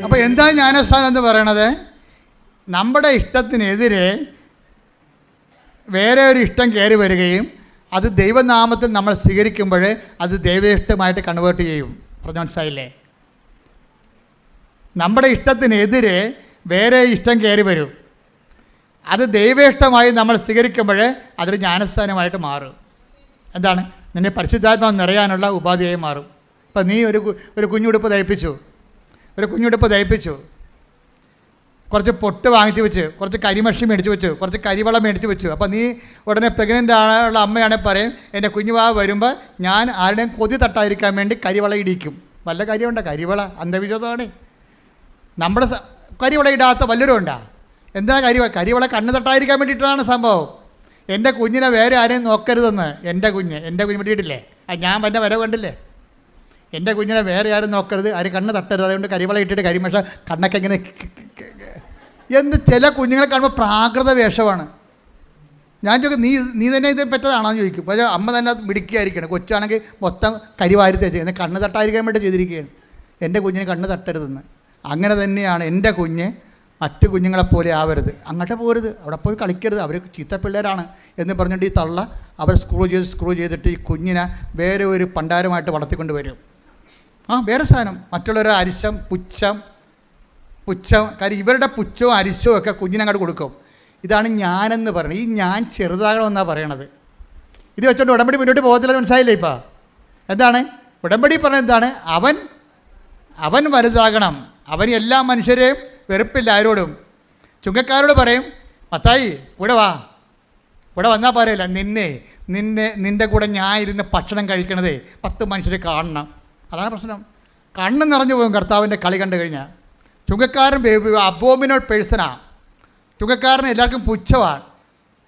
അപ്പോൾ എന്താ ജ്ഞാനസ്ഥാനം എന്ന് പറയണത്? നമ്മുടെ ഇഷ്ടത്തിനെതിരെ വേറെ ഒരു ഇഷ്ടം കയറി വരികയും അത് ദൈവനാമത്തിൽ നമ്മൾ സ്വീകരിക്കുമ്പോൾ അത് ദൈവേഷ്ടമായിട്ട് കൺവേർട്ട് ചെയ്യും. പറഞ്ഞ മനസ്സിലായില്ലേ? നമ്മുടെ ഇഷ്ടത്തിനെതിരെ വേറെ ഇഷ്ടം കയറി വരും, അത് ദൈവേഷ്ടമായി നമ്മൾ സ്വീകരിക്കുമ്പോൾ അതൊരു ജ്ഞാനസ്ഥാനമായിട്ട് മാറും. എന്താണ്? നിന്നെ പരിശുദ്ധാത്മാവ് നിറയാനുള്ള ഉപാധിയായി മാറും. ഇപ്പം നീ ഒരു കുഞ്ഞുടുപ്പ് തയ്പ്പിച്ചു, കുറച്ച് പൊട്ട് വാങ്ങിച്ച് വെച്ച്, കുറച്ച് കരിമഷി മേടിച്ച് വെച്ചു, കുറച്ച് കരിവളം മേടിച്ച് വെച്ചു. അപ്പോൾ നീ ഉടനെ പ്രഗ്നൻ്റ് ആണുള്ള അമ്മയാണെങ്കിൽ പറയും, എൻ്റെ കുഞ്ഞുവാവ് വരുമ്പോൾ ഞാൻ ആരുടെയും കൊതി തട്ടാതിരിക്കാൻ വേണ്ടി കരിവള ഇടിക്കും. വല്ല കാര്യമുണ്ടോ? കരിവള അന്ധവിശ്വാസമാണ്. നമ്മുടെ കരിവള ഇടാത്ത വല്ലവരും ഉണ്ടാ? എന്താ കരിവള കണ്ണ് തട്ടാതിരിക്കാൻ വേണ്ടിയിട്ടാണ് സംഭവം. എൻ്റെ കുഞ്ഞിനെ വേറെ ആരെയും നോക്കരുതെന്ന്. എൻ്റെ കുഞ്ഞ് വേണ്ടിയിട്ടില്ലേ? ഞാൻ എൻ്റെ വരവ് കണ്ടില്ലേ? എൻ്റെ കുഞ്ഞിനെ വേറെ ആരും നോക്കരുത്, ആരും കണ്ണ് തട്ടരുത്, അതുകൊണ്ട് കരിവള ഇട്ടിട്ട് കരിമഷ കണ്ണൊക്കെ ഇങ്ങനെ എന്ന് ചില കുഞ്ഞുങ്ങളെ കാണുമ്പോൾ പ്രാകൃത വേഷമാണ്. ഞാൻ ചോദിക്കും, നീ തന്നെ ഇത് പെറ്റതാണെന്ന് ചോദിക്കും. പക്ഷേ അമ്മ തന്നെ അത് മിടുക്കിയായിരിക്കണം. കൊച്ചാണെങ്കിൽ മൊത്തം കരിവാരി തേച്ച് കണ്ണ് തട്ടാതിരിക്കാൻ വേണ്ടി ചെയ്തിരിക്കുകയാണ്. എൻ്റെ കുഞ്ഞിന് കണ്ണ് തട്ടരുതെന്ന്. അങ്ങനെ തന്നെയാണ് എൻ്റെ കുഞ്ഞ് മറ്റു കുഞ്ഞുങ്ങളെപ്പോലെ ആവരുത്, അങ്ങോട്ട് പോരുത്, അവിടെ പോയി കളിക്കരുത്, അവർ ചീത്ത പിള്ളേരാണ് എന്ന് പറഞ്ഞിട്ട് ഈ തള്ള അവർ സ്ക്രൂ ചെയ്തിട്ട് ഈ കുഞ്ഞിനെ വേറെ ഒരു പണ്ടാരമായിട്ട് വളർത്തിക്കൊണ്ട് വരും. വേറെ സാധനം, മറ്റുള്ളവരുടെ അരിശം, പുച്ഛം. കാര്യം ഇവരുടെ പുച്ഛവും അരിശവും ഒക്കെ കുഞ്ഞിനങ്ങോട്ട് കൊടുക്കും. ഇതാണ് ഞാനെന്ന് പറയുന്നത്. ഈ ഞാൻ ചെറുതാകണമെന്നാണ് പറയണത്. ഇത് വെച്ചോണ്ട് ഉടമ്പടി മുന്നോട്ട് പോകത്തില്ല. മനസ്സിലായില്ലേ? ഇപ്പോൾ എന്താണ് ഉടമ്പടി പറഞ്ഞത്? എന്താണ്? അവൻ വലുതാകണം, അവന് എല്ലാ മനുഷ്യരെയും വെറുപ്പില്ല ആരോടും. ചുങ്കക്കാരോട് പറയും, മത്തായി ഇവിടെ വന്നാൽ പറയില്ല, നിൻ്റെ കൂടെ ഞാൻ ഇരുന്ന് ഭക്ഷണം കഴിക്കണതേ 10 മനുഷ്യരെ കാണണം. അതാണ് പ്രശ്നം. കണ്ണ് നിറഞ്ഞു പോകും കർത്താവിൻ്റെ കളി കണ്ടു കഴിഞ്ഞാൽ. ചുങ്കക്കാരൻ അബോമിനൽ പേഴ്സണാണ്. ചുങ്കക്കാരന് എല്ലാവർക്കും പുച്ഛമാണ്.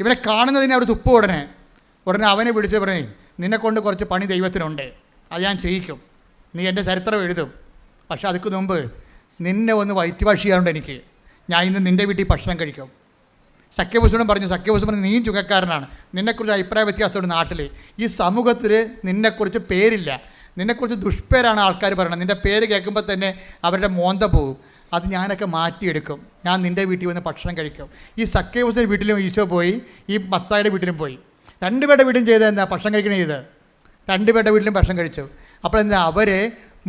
ഇവരെ കാണുന്നതിന് അവർ തുപ്പും. ഉടനെ അവനെ വിളിച്ച് പറയും, നിന്നെക്കൊണ്ട് കുറച്ച് പണി ദൈവത്തിനുണ്ട്, അത് ഞാൻ ചെയ്യിക്കും, നീ എൻ്റെ ചരിത്രം എഴുതും. പക്ഷെ അതിക്ക് മുമ്പ് നിന്നെ ഒന്ന് വയറ്റ് വാഷ് ചെയ്യാറുണ്ട് എനിക്ക്, ഞാൻ ഇന്ന് നിൻ്റെ വീട്ടിൽ ഭക്ഷണം കഴിക്കും. സഖ്യഭൂഷണം പറഞ്ഞു, നീയും ചുങ്കക്കാരനാണ്, നിന്നെക്കുറിച്ച് അഭിപ്രായ വ്യത്യാസമുണ്ട് നാട്ടിൽ. ഈ സമൂഹത്തിൽ നിന്നെക്കുറിച്ച് പേരില്ല, നിന്നെക്കുറിച്ച് ദുഷ്പേരാണ് ആൾക്കാർ പറയണത്. നിൻ്റെ പേര് കേൾക്കുമ്പോൾ തന്നെ അവരുടെ മോന്ത പോകും. അത് ഞാനൊക്കെ മാറ്റിയെടുക്കും, ഞാൻ നിൻ്റെ വീട്ടിൽ വന്ന് ഭക്ഷണം കഴിക്കും. ഈ സഖ്യഭൂഷൻ്റെ വീട്ടിലും ഈശോ പോയി, ഈ മത്തായിയുടെ വീട്ടിലും പോയി. 2 പേരുടെ വീട്ടിലും ചെയ്തത് എന്താ? ഭക്ഷണം കഴിക്കണ ചെയ്ത് 2 പേരുടെ വീട്ടിലും ഭക്ഷണം കഴിച്ചു. അപ്പോൾ എന്താ? അവരെ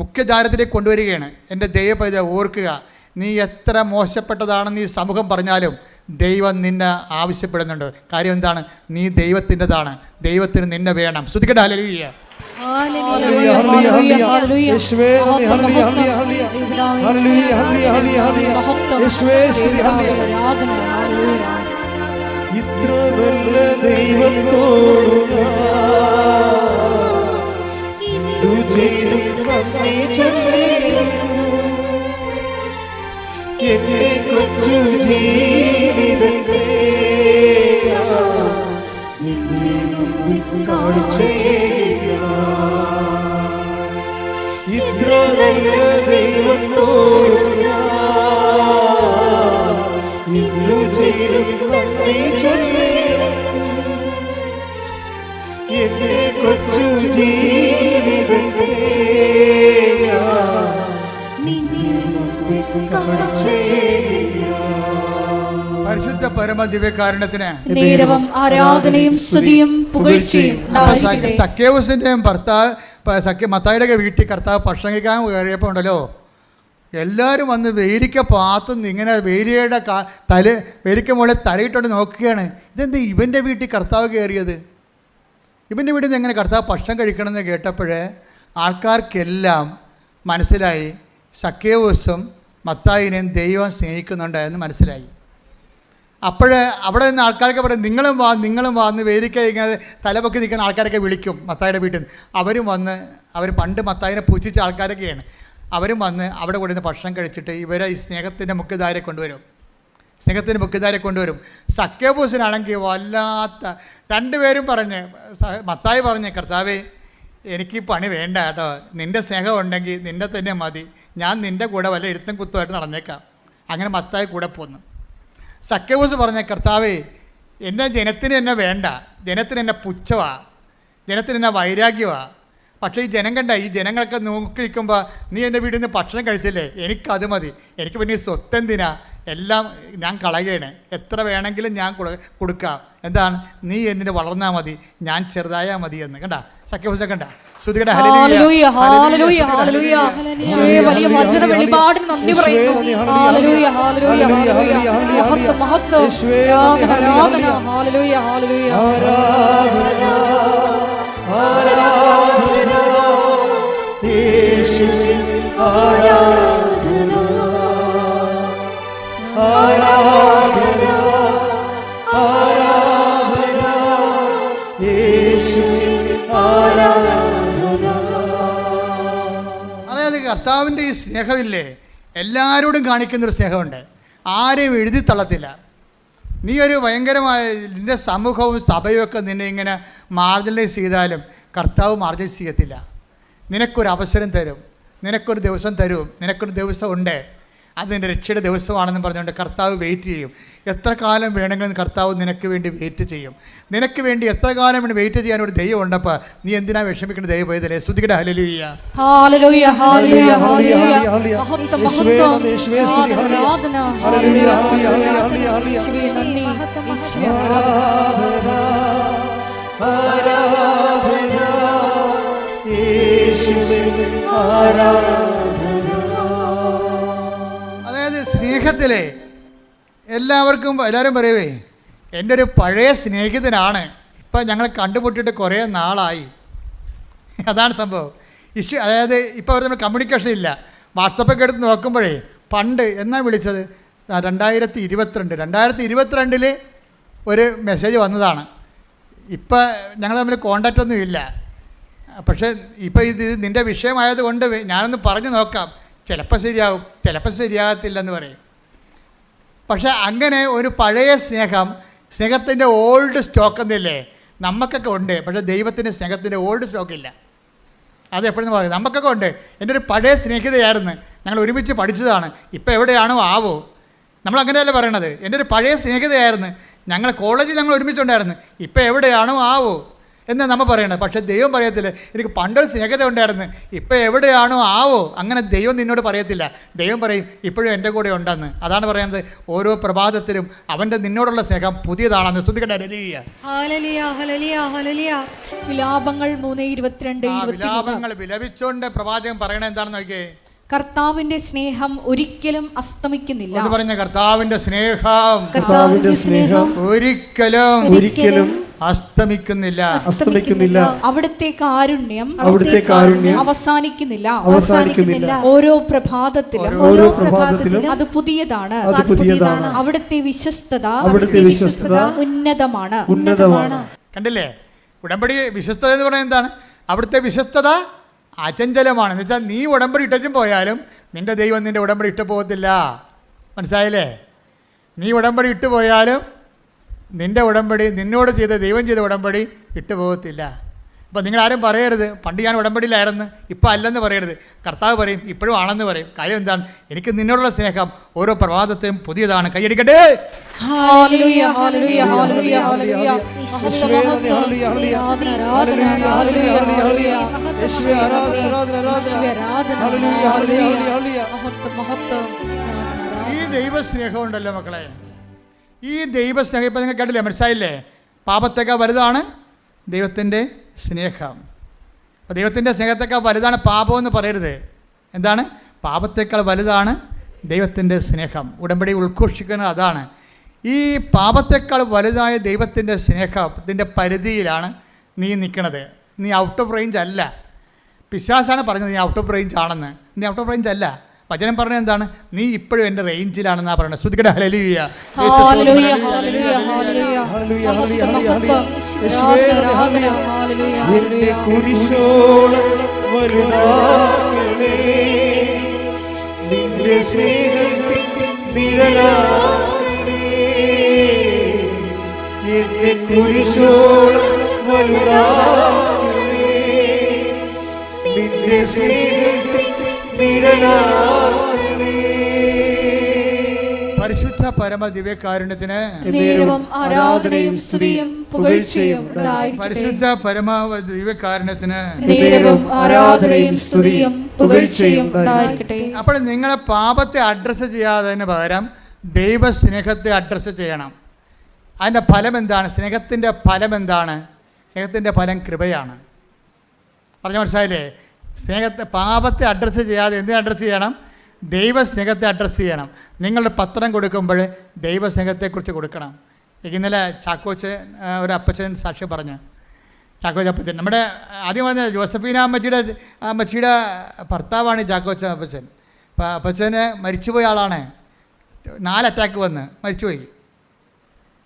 മുഖ്യധാരത്തിലേക്ക് കൊണ്ടുവരികയാണ്. എൻ്റെ ദൈവപൈത ഓർക്കുക, നീ എത്ര മോശപ്പെട്ടതാണെന്ന് ഈ സമൂഹം പറഞ്ഞാലും ദൈവം നിന്നെ ആവശ്യപ്പെടുന്നുണ്ട്. കാര്യം എന്താണ്? നീ ദൈവത്തിൻ്റെതാണ്, ദൈവത്തിന് നിന്നെ വേണം. ശ്രുതിക്കട്ടെ ഹല്ലേലൂയ. ഇത്ര നല്ല ദൈവത്തോട് എന്റെ കൊച്ചു ജീവിതത്തെ ഇത്ര നല്ല ദൈവത്തോട് ഇന്നു ചെയ്തും നന്ദി ചൊല്ലേണം. എന്റെ കൊച്ചു ജീവിതത്തെ പരിശുദ്ധ പരമദിവ്യകാരുണ്യത്തിന് നേരവും ആരാധനയും സ്തുതിയും പുകഴ്ചയും. സഖ്യവൂസിൻ്റെയും മത്തായിയുടെ വീട്ടിൽ കർത്താവ് ഭക്ഷണം കഴിക്കാൻ കയറിയപ്പോൾ ഉണ്ടല്ലോ, എല്ലാവരും വന്ന് വേലിക്ക പാത്തുനിന്ന് ഇങ്ങനെ വേലിക്ക മുകളിൽ തലയിട്ടോണ്ട് നോക്കുകയാണ്. ഇതെന്ത് ഇവൻ്റെ വീട്ടിൽ കർത്താവ് കയറിയത്? ഇവൻ്റെ വീട്ടിൽ നിന്ന് എങ്ങനെ കർത്താവ് ഭക്ഷണം കഴിക്കണമെന്ന് കേട്ടപ്പോഴേ ആൾക്കാർക്കെല്ലാം മനസ്സിലായി, സഖ്യവൂസും മത്തായിനെയും ദൈവം സ്നേഹിക്കുന്നുണ്ട് എന്ന് മനസ്സിലായി. അപ്പോൾ അവിടെ നിന്ന് ആൾക്കാരൊക്കെ പറയും, നിങ്ങളും വാ എന്ന് വേദിക്ക ഇങ്ങനെ തലപൊക്കി നിൽക്കുന്ന ആൾക്കാരൊക്കെ വിളിക്കും മത്തായിയുടെ വീട്ടിൽ നിന്ന്. അവരും വന്ന്, അവർ പണ്ട് മത്തായിനെ പൂജിച്ച ആൾക്കാരൊക്കെയാണ്, അവരും വന്ന് അവിടെ കൂടെ നിന്ന് ഭക്ഷണം കഴിച്ചിട്ട് ഇവരെ ഈ സ്നേഹത്തിൻ്റെ മുഖ്യധാരെ കൊണ്ടുവരും. സഖ്യവൂസിനാണെങ്കിൽ വല്ലാത്ത 2 പേരും പറഞ്ഞ്, മത്തായി പറഞ്ഞ്, കർത്താവേ എനിക്ക് പണി വേണ്ട കേട്ടോ, നിൻ്റെ സ്നേഹം ഉണ്ടെങ്കിൽ നിന്നെ തന്നെ മതി, ഞാൻ നിൻ്റെ കൂടെ വല്ല എഴുത്തും കുത്തുമായിട്ട് നടന്നേക്കാം. അങ്ങനെ മത്തായി കൂടെ പോന്നു. സഖ്യവൂസ് പറഞ്ഞ, കർത്താവേ എൻ്റെ ജനത്തിന് എന്നെ വേണ്ട, ജനത്തിന് എന്നെ പുച്ഛമാണ്, ജനത്തിന് എന്നെ വൈരാഗ്യമാണ്, പക്ഷേ ഈ ജനം കണ്ട, ഈ ജനങ്ങളൊക്കെ നോക്കി നിൽക്കുമ്പോൾ നീ എൻ്റെ വീട്ടിൽ നിന്ന് ഭക്ഷണം കഴിച്ചില്ലേ, എനിക്കത് മതി, എനിക്ക് പിന്നെ ഈ സ്വത്ത് എന്തിനാ, എല്ലാം ഞാൻ കളയുകയാണ്, എത്ര വേണമെങ്കിലും ഞാൻ കൊടുക്കാം, എന്താണ് നീ എന്നിന് വളർന്നാൽ മതി, ഞാൻ ചെറുതായാൽ മതി എന്ന്. കണ്ട സഖ്യപുസ്തകം കണ്ട ശ്രുതിയുടെ ഹല്ലേലൂയ ഹല്ലേലൂയ ഹല്ലേലൂയ. യേശുവേ വലിയ വചന വെളിപാടിന് നന്ദി പറയുന്നു. ഹല്ലേലൂയ ഹല്ലേലൂയ ഹല്ലേലൂയ. മഹത്വം മഹത്വം ആരാധന ആരാധന. ഹല്ലേലൂയ ഹല്ലേലൂയ. ആരാധന ആരാധന യേശുവേ ആരാധന ആരാധന ആരാധന യേശുവേ ആരാധന. അതായത് കർത്താവിൻ്റെ ഈ സ്നേഹമില്ലേ, എല്ലാവരോടും കാണിക്കുന്നൊരു സ്നേഹമുണ്ട്, ആരെയും എഴുതി തള്ളത്തില്ല. നീ ഒരു ഭയങ്കരമായ നിൻ്റെ സമൂഹവും സഭയും ഒക്കെ നിന്നെ ഇങ്ങനെ മാർജിനലൈസ് ചെയ്താലും കർത്താവ് മാർജിനലൈസ് ചെയ്യത്തില്ല. നിനക്കൊരു അവസരം തരും, നിനക്കൊരു ദിവസം തരും, നിനക്കൊരു ദിവസം ഉണ്ട്, അത് നിൻ്റെ രക്ഷയുടെ ദിവസമാണെന്ന് പറഞ്ഞുകൊണ്ട് കർത്താവ് വെയിറ്റ് ചെയ്യും. എത്ര കാലം വേണമെങ്കിലും കർത്താവ് നിനക്ക് വേണ്ടി വെയിറ്റ് ചെയ്യും. നിനക്ക് വേണ്ടി എത്ര കാലം വേണ്ടി വെയിറ്റ് ചെയ്യാൻ ഒരു ദൈവം ഉണ്ടപ്പോൾ നീ എന്തിനാ വിഷമിക്കേണ്ട? ദൈവം പോയതല്ലേ. സ്തുതിക്കട്ടെ. ഹല്ലേലൂയ ഹല്ലേലൂയ ഹല്ലേലൂയ ഹല്ലേലൂയ. മഹത്വം മഹത്വം ആരാധന. ഹല്ലേലൂയ ഹല്ലേലൂയ. യേശുവേ നന്ദി. യേശുവേ ആരാധന ആരാധന യേശുവേ ആരാധന. അതായത് സ്നേഹത്തിലെ എല്ലാവർക്കും എല്ലാവരും പറയുവേ എൻ്റെ ഒരു പഴയ സ്നേഹിതനാണ്, ഇപ്പം ഞങ്ങൾ കണ്ടുമുട്ടിയിട്ട് കുറേ നാളായി. അതാണ് സംഭവം. അതായത് ഇപ്പോൾ അവർ തമ്മിൽ കമ്മ്യൂണിക്കേഷൻ ഇല്ല. വാട്സപ്പൊക്കെ എടുത്ത് നോക്കുമ്പോഴേ പണ്ട് എന്നാ വിളിച്ചത് 2022 ഒരു മെസ്സേജ് വന്നതാണ്. ഇപ്പം ഞങ്ങൾ തമ്മിൽ കോണ്ടാക്റ്റ് ഒന്നും ഇല്ല. പക്ഷേ ഇപ്പം ഇത് നിൻ്റെ വിഷയമായതുകൊണ്ട് ഞാനൊന്ന് പറഞ്ഞു നോക്കാം, ചിലപ്പോൾ ശരിയാവും, ചിലപ്പോൾ ശരിയാകത്തില്ലെന്ന് പറയും. പക്ഷേ അങ്ങനെ ഒരു പഴയ സ്നേഹത്തിൻ്റെ ഓൾഡ് സ്റ്റോക്ക് എന്നില്ലേ നമുക്കൊക്കെ ഉണ്ട്. പക്ഷേ ദൈവത്തിൻ്റെ സ്നേഹത്തിൻ്റെ ഓൾഡ് സ്റ്റോക്കില്ല. അത് എപ്പോഴും പറയും, നമുക്കൊക്കെ ഉണ്ട്. എൻ്റെ ഒരു പഴയ സ്നേഹിതയായിരുന്നു, ഞങ്ങൾ ഒരുമിച്ച് പഠിച്ചതാണ്, ഇപ്പോൾ എവിടെയാണോ ആവോ. നമ്മളങ്ങനെയല്ലേ പറയണത്, എൻ്റെ ഒരു പഴയ സ്നേഹിതയായിരുന്നു, ഞങ്ങൾ കോളേജിൽ ഞങ്ങൾ ഒരുമിച്ചുണ്ടായിരുന്നു, ഇപ്പോൾ എവിടെയാണോ ആവോ എന്ന് നമ്മൾ പറയണത്. പക്ഷേ ദൈവം പറയത്തില്ല, എനിക്ക് പണ്ടൊരു സ്നേഹിത ഉണ്ടായിരുന്നു, ഇപ്പോൾ എവിടെയാണോ ആവോ. അങ്ങനെ ദൈവം നിന്നോട് പറയത്തില്ല. ദൈവം പറയും ഇപ്പോഴും എൻ്റെ കൂടെ ഉണ്ടെന്ന്. അതാണ് പറയുന്നത്, ഓരോ പ്രഭാതത്തിലും അവൻ്റെ നിന്നോടുള്ള സ്നേഹം പുതിയതാണെന്ന്. സ്തുതിക്കട്ടെ. ഹല്ലേലൂയ ഹല്ലേലൂയ ഹല്ലേലൂയ ഹല്ലേലൂയ. വിലാപങ്ങൾ 3:22-23. വിലാപങ്ങൾ വിലപിച്ചുകൊണ്ട് പ്രവാചകൻ പറയണത് എന്താണെന്ന് നോക്കിയേ. കർത്താവിന്റെ സ്നേഹം ഒരിക്കലും അസ്തമിക്കുന്നില്ല. എന്ന് പറഞ്ഞ കർത്താവിന്റെ സ്നേഹം ഒരിക്കലും അസ്തമിക്കുന്നില്ല. അവിടുത്തെ കാരുണ്യം അവസാനിക്കുന്നില്ല. ഓരോ പ്രഭാതത്തിലും അത് പുതിയതാണ്. അവിടുത്തെ വിശ്വസ്തത ഉന്നതമാണ്. കണ്ടില്ലേ, ഉടമ്പടി വിശ്വസ്തത എന്ന് പറയുന്നത് എന്താണ്? അവിടുത്തെ വിശ്വസ്തത അചഞ്ചലമാണ്. എന്ന് വെച്ചാൽ നീ ഉടമ്പടി ഇട്ടും പോയാലും നിൻ്റെ ദൈവം നിൻ്റെ ഉടമ്പടി ഇട്ട് പോകത്തില്ല. മനസ്സിലായില്ലേ? നീ ഉടമ്പടി ഇട്ട് പോയാലും നിൻ്റെ ഉടമ്പടി, നിന്നോട് ചെയ്ത ദൈവം ചെയ്ത ഉടമ്പടി ഇട്ട് പോകത്തില്ല. അപ്പോൾ നിങ്ങളാരും പറയരുത് പണ്ട് ഞാൻ ഉടമ്പടിയിലായിരുന്നു ഇപ്പം അല്ലെന്ന് പറയരുത്. കർത്താവ് പറയും ഇപ്പോഴും ആണെന്ന് പറയും. കാര്യം എന്താണ്? എനിക്ക് നിന്നോടുള്ള സ്നേഹം ഓരോ പ്രഭാതത്തെയും പുതിയതാണ്. കൈയടിക്കട്ടെ. ഹല്ലേലൂയ ഹല്ലേലൂയ ഹല്ലേലൂയ ഹല്ലേലൂയ. യേശുവേ ഈ ദൈവസ്നേഹം ഉണ്ടല്ലോ മക്കളെ, ഈ ദൈവസ്നേഹം ഇപ്പം നിങ്ങൾ കേട്ടില്ലേ, മനസ്സിലായില്ലേ? പാപത്തേക്കാൾ വലുതാണ് ദൈവത്തിൻ്റെ സ്നേഹം. അപ്പോൾ ദൈവത്തിൻ്റെ സ്നേഹത്തേക്കാൾ വലുതാണ് പാപം എന്ന് പറയരുത്. എന്താണ്? പാപത്തേക്കാൾ വലുതാണ് ദൈവത്തിൻ്റെ സ്നേഹം. ഉടമ്പടി ഉദ്ഘോഷിക്കുന്നത് അതാണ്. ഈ പാപത്തേക്കാൾ വലുതായ ദൈവത്തിൻ്റെ സ്നേഹത്തിൻ്റെ പരിധിയിലാണ് നീ നിൽക്കണത്. നീ ഔട്ട് ഓഫ് റേഞ്ച് അല്ല. പിശാചാണ് പറഞ്ഞത് നീ ഔട്ട് ഓഫ് റേഞ്ച് ആണെന്ന്. നീ ഔട്ട് ഓഫ് റേഞ്ച് അല്ല. വചനം പറഞ്ഞത് എന്താണ്? നീ ഇപ്പോഴും എൻ്റെ റേഞ്ചിലാണെന്നാണ് പറയുന്നത്. ശ്രുതികട. ഹല്ലേലൂയ ഹല്ലേലൂയ ഹല്ലേലൂയ ഹല്ലേലൂയ ഹല്ലേലൂയ. കുരിശോളം വലുതാകണേ നിന്റെ സ്നേഹത്തിൻ നിഴലാകണേ. എന്റെ കുരിശോളം വലുതാകണേ നിന്റെ സ്നേഹത്തിൻ നിഴലാകണേ. പരിശുദ്ധ പരമ ദിവ്യകാരുണ്യത്തിന് നേരവും ആരാധനയും സ്തുതിയും പുകഴ്ചയും ഉണ്ടായിരിക്കട്ടെ. പരിശുദ്ധ പരമ ദിവ്യകാരുണ്യത്തിന് നേരവും ആരാധനയും സ്തുതിയും പുകഴ്ചയും ഉണ്ടായിരിക്കട്ടെ. അപ്പോൾ നിങ്ങളെ പാപത്തെ അഡ്രസ്സ് ചെയ്യാതിന് പകരം ദൈവസ്നേഹത്തെ അഡ്രസ്സ് ചെയ്യണം. അതിൻ്റെ ഫലം എന്താണ്? സ്നേഹത്തിൻ്റെ ഫലം എന്താണ്? സ്നേഹത്തിൻ്റെ ഫലം കൃപയാണ്. പറഞ്ഞ മനസ്സിലായില്ലേ? പാപത്തെ അഡ്രസ്സ് ചെയ്യാതെ എന്തിനെ അഡ്രസ്സ് ചെയ്യണം? ദൈവസ്നേഹത്തെ അഡ്രസ്സ് ചെയ്യണം. നിങ്ങളുടെ പത്രം കൊടുക്കുമ്പോൾ ദൈവസ്നേഹത്തെക്കുറിച്ച് കൊടുക്കണം. ഇന്നലെ ചാക്കോച്ച് ഒരു അപ്പച്ചൻ സാക്ഷ്യം പറഞ്ഞു. ചാക്കോച്ച് അപ്പച്ചൻ നമ്മുടെ ആദ്യം പറഞ്ഞ ജോസഫീന അമ്മച്ചിയുടെ ഭർത്താവാണ് ചാക്കോച്ച അപ്പച്ചൻ. അപ്പം അപ്പച്ചന് മരിച്ചുപോയ ആളാണ്. 4 അറ്റാക്ക് വന്ന്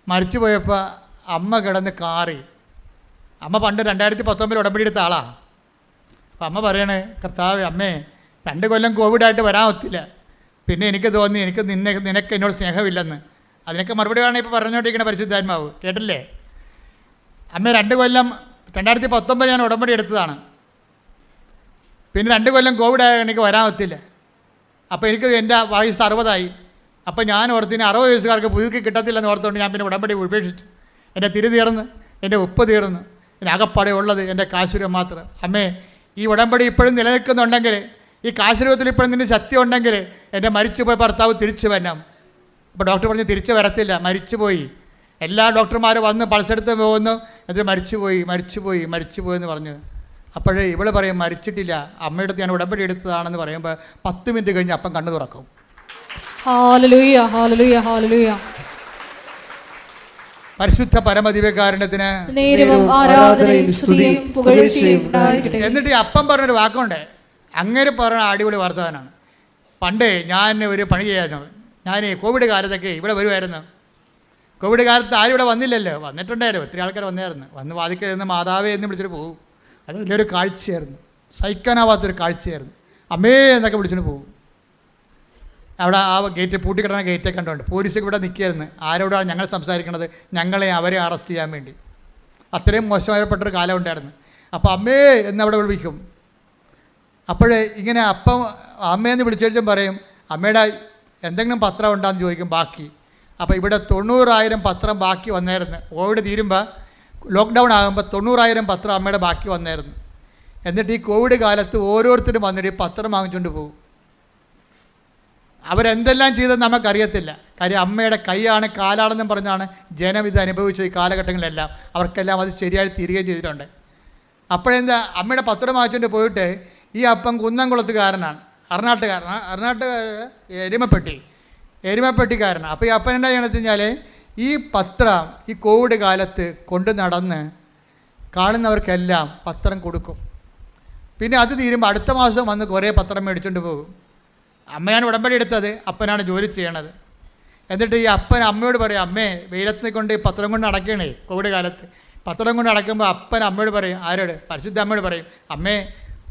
മരിച്ചുപോയപ്പോൾ അമ്മ കിടന്ന് കാറി. അമ്മ പണ്ട് 2019 ഉടമ്പടി എടുത്ത ആളാണ്. അപ്പം അമ്മ പറയണേ, കർത്താവേ, അമ്മേ 2 കൊല്ലം കോവിഡായിട്ട് വരാൻ ഒത്തില്ല. പിന്നെ എനിക്ക് തോന്നി നിനക്ക് എന്നോട് സ്നേഹമില്ലെന്ന്. അതിനൊക്കെ മറുപടിയാണ് ഇപ്പോൾ പറഞ്ഞുകൊണ്ടിരിക്കുന്ന പരിശുദ്ധാത്മാവ്. കേട്ടില്ലേ? അമ്മ 2 കൊല്ലം 2019 ഞാൻ ഉടമ്പടി എടുത്തതാണ്. പിന്നെ 2 കൊല്ലം കോവിഡായ എനിക്ക് വരാൻ ഒത്തില്ല. അപ്പോൾ എനിക്ക് എൻ്റെ വയസ്സ് 60 അപ്പോൾ ഞാൻ ഓർത്തിന് 60 വയസ്സുകാർക്ക് പുതുക്കി കിട്ടത്തില്ലെന്ന് ഓർത്തുകൊണ്ട് ഞാൻ പിന്നെ ഉടമ്പടി ഉപേക്ഷിച്ചു. എൻ്റെ തിരി തീർന്ന്, എൻ്റെ ഉപ്പ് തീർന്നു, എൻ്റെ അകപ്പാടെ ഉള്ളത് എൻ്റെ കാശുരം മാത്രം. അമ്മേ, ഈ ഉടമ്പടി ഇപ്പോഴും നിലനിൽക്കുന്നുണ്ടെങ്കിൽ, ഈ കാശുരൂപത്തിൽ ഇപ്പോഴും നിന്റെ ശക്തി ഉണ്ടെങ്കിൽ എൻ്റെ മരിച്ചുപോയ ഭർത്താവ് തിരിച്ചു വരണം. അപ്പോൾ ഡോക്ടർ പറഞ്ഞ് തിരിച്ചു വരത്തില്ല, മരിച്ചുപോയി. എല്ലാ ഡോക്ടർമാരും വന്ന് പൾസെടുത്ത് പോകുന്നു, എന്നിട്ട് മരിച്ചുപോയി എന്ന് പറഞ്ഞു. അപ്പോഴേ ഇവൾ പറയും മരിച്ചിട്ടില്ല, അമ്മയുടെ ഞാൻ ഉടമ്പടി എടുത്തതാണെന്ന് പറയുമ്പോൾ 10 മിനിറ്റ് കഴിഞ്ഞ് അപ്പം കണ്ണു തുറക്കും. ഹല്ലേലൂയ, ഹല്ലേലൂയ, ഹല്ലേലൂയ. പരിശുദ്ധ പരമദിവ്യകാരുണ്യത്തിന് നേരവും ആരാധനയും സ്തുതിയും പുകഴ്ചയും ഉണ്ടായിരിക്കട്ടെ. എന്നിട്ട് ഈ അപ്പം പറഞ്ഞൊരു വാക്കുണ്ട്, അങ്ങനെ പറഞ്ഞ അടിപൊളി വർത്തമാനമാണ്. പണ്ട് ഞാൻ ഒരു പണി ചെയ്യായിരുന്നു. ഞാൻ കോവിഡ് കാലത്തൊക്കെ ഇവിടെ വരുമായിരുന്നു. കോവിഡ് കാലത്ത് ആരും ഇവിടെ വന്നില്ലല്ലോ. വന്നിട്ടുണ്ടായിരുന്നു, ഒത്തിരി ആൾക്കാർ വന്ന് വാതിക്കൽ നിന്ന് മാതാവേ എന്ന് വിളിച്ചിട്ട് പോകും. അത് വലിയൊരു കാഴ്ചയായിരുന്നു, സഹിക്കാനാവാത്തൊരു കാഴ്ചയായിരുന്നു. അമ്മേ എന്നൊക്കെ വിളിച്ചിട്ട് പോകും. അവിടെ ആ ഗേറ്റ് പൂട്ടിക്കിടന്ന ഗേറ്റൊക്കെ കണ്ടുകൊണ്ട് പോലീസൊക്കെ ഇവിടെ നിൽക്കുകയായിരുന്നു. ആരോടാണ് ഞങ്ങൾ സംസാരിക്കണത്? അവരെ അറസ്റ്റ് ചെയ്യാൻ വേണ്ടി. അത്രയും മോശമായപ്പെട്ടൊരു കാലം ഉണ്ടായിരുന്നു. അപ്പോൾ അമ്മേ എന്നവിടെ വിളിക്കും. അപ്പോഴേ ഇങ്ങനെ അമ്മയെന്ന് വിളിച്ചു പറയും, അമ്മയുടെ എന്തെങ്കിലും പത്രം ഉണ്ടാന്ന് ചോദിക്കും, ബാക്കി. അപ്പോൾ ഇവിടെ 90,000 പത്രം ബാക്കി വന്നായിരുന്നു. കോവിഡ് തീരുമ്പോൾ, ലോക്ക്ഡൗൺ ആകുമ്പോൾ 90,000 പത്രം അമ്മയുടെ ബാക്കി വന്നായിരുന്നു. എന്നിട്ട് ഈ കോവിഡ് കാലത്ത് ഓരോരുത്തരും വന്നിട്ട് ഈ പത്രം വാങ്ങിച്ചുകൊണ്ട് പോകും. അവരെന്തെല്ലാം ചെയ്തെന്ന് നമുക്കറിയത്തില്ല. കാര്യം അമ്മയുടെ കൈയാണ് കാലാണെന്നും പറഞ്ഞാണ് ജനം ഇത് അനുഭവിച്ചത്. ഈ കാലഘട്ടങ്ങളിലെല്ലാം അവർക്കെല്ലാം അത് ശരിയായി തീരുകയും ചെയ്തിട്ടുണ്ട്. അപ്പോഴെന്താ, അമ്മയുടെ പത്രം വാങ്ങിച്ചുകൊണ്ട് പോയിട്ട് ഈ അപ്പം കുന്നംകുളത്തുകാരനാണ്, എരുമപ്പെട്ടിക്കാരനാണ്. അപ്പോൾ ഈ അപ്പൻ എന്താ ചെയ്യണമെന്ന് വെച്ച് കഴിഞ്ഞാൽ, ഈ പത്രം ഈ കോവിഡ് കാലത്ത് കൊണ്ട് നടന്ന് കാണുന്നവർക്കെല്ലാം പത്രം കൊടുക്കും. പിന്നെ അത് തീരുമ്പോൾ അടുത്ത മാസം വന്ന് കുറേ പത്രം മേടിച്ചുകൊണ്ട് പോകും. അമ്മയാണ് ഉടമ്പടി എടുത്തത്, അപ്പനാണ് ജോലി ചെയ്യണത്. എന്നിട്ട് ഈ അപ്പൻ അമ്മയോട് പറയും, അമ്മേ വെയിലത്ത് കൊണ്ട് ഈ പത്രം കൊണ്ട് അടയ്ക്കണേ. കോവിഡ് കാലത്ത് പത്രം കൊണ്ട് അടയ്ക്കുമ്പോൾ അപ്പൻ അമ്മയോട് പറയും, ആരോട്? പരിശുദ്ധ അമ്മയോട് പറയും, അമ്മേ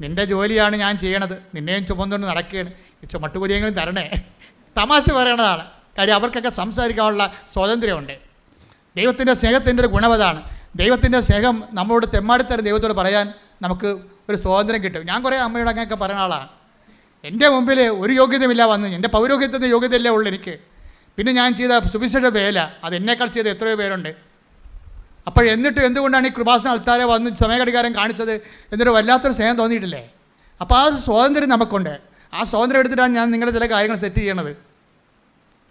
നിൻ്റെ ജോലിയാണ് ഞാൻ ചെയ്യണത്, നിന്നെയും ചുമന്നുകൊണ്ട് നടക്കുകയാണ്, ഈ ചുമട്ടുപൊരിയെങ്കിലും തരണേ. തമാശ പറയണതാണ്. കാര്യം അവർക്കൊക്കെ സംസാരിക്കാനുള്ള സ്വാതന്ത്ര്യമുണ്ട്. ദൈവത്തിൻ്റെ സ്നേഹത്തിൻ്റെ ഒരു ഗുണവതാണ്. ദൈവത്തിൻ്റെ സ്നേഹം നമ്മളോട് തെമ്മാടിത്തരം ദൈവത്തോട് പറയാൻ നമുക്ക് ഒരു സ്വാതന്ത്ര്യം കിട്ടും. ഞാൻ കുറേ അമ്മയോട് അങ്ങനെയൊക്കെ പറയുന്ന ആളാണ്. എൻ്റെ മുമ്പിൽ ഒരു യോഗ്യതയുമില്ല വന്ന്, എൻ്റെ പൗരോഹിത്യത്തിൻ്റെ യോഗ്യതയല്ലേ ഉള്ളൂ എനിക്ക്. പിന്നെ ഞാൻ ചെയ്ത സുവിശേഷ വേല അത് എന്നേക്കാൾ ചെയ്ത എത്രയോ പേരുണ്ട്. അപ്പോൾ എന്നിട്ട് എന്തുകൊണ്ടാണ് ഈ കൃപാസന ആൾക്കാരെ വന്ന് സമയഘടികാരം കാണിച്ചത് എന്നൊരു വല്ലാത്തൊരു സ്നേഹം തോന്നിയിട്ടില്ലേ? അപ്പോൾ ആ ഒരു സ്വാതന്ത്ര്യം നമുക്കുണ്ട്. ആ സ്വാതന്ത്ര്യം എടുത്തിട്ടാണ് ഞാൻ നിങ്ങളുടെ ചില കാര്യങ്ങൾ സെറ്റ് ചെയ്യണത്.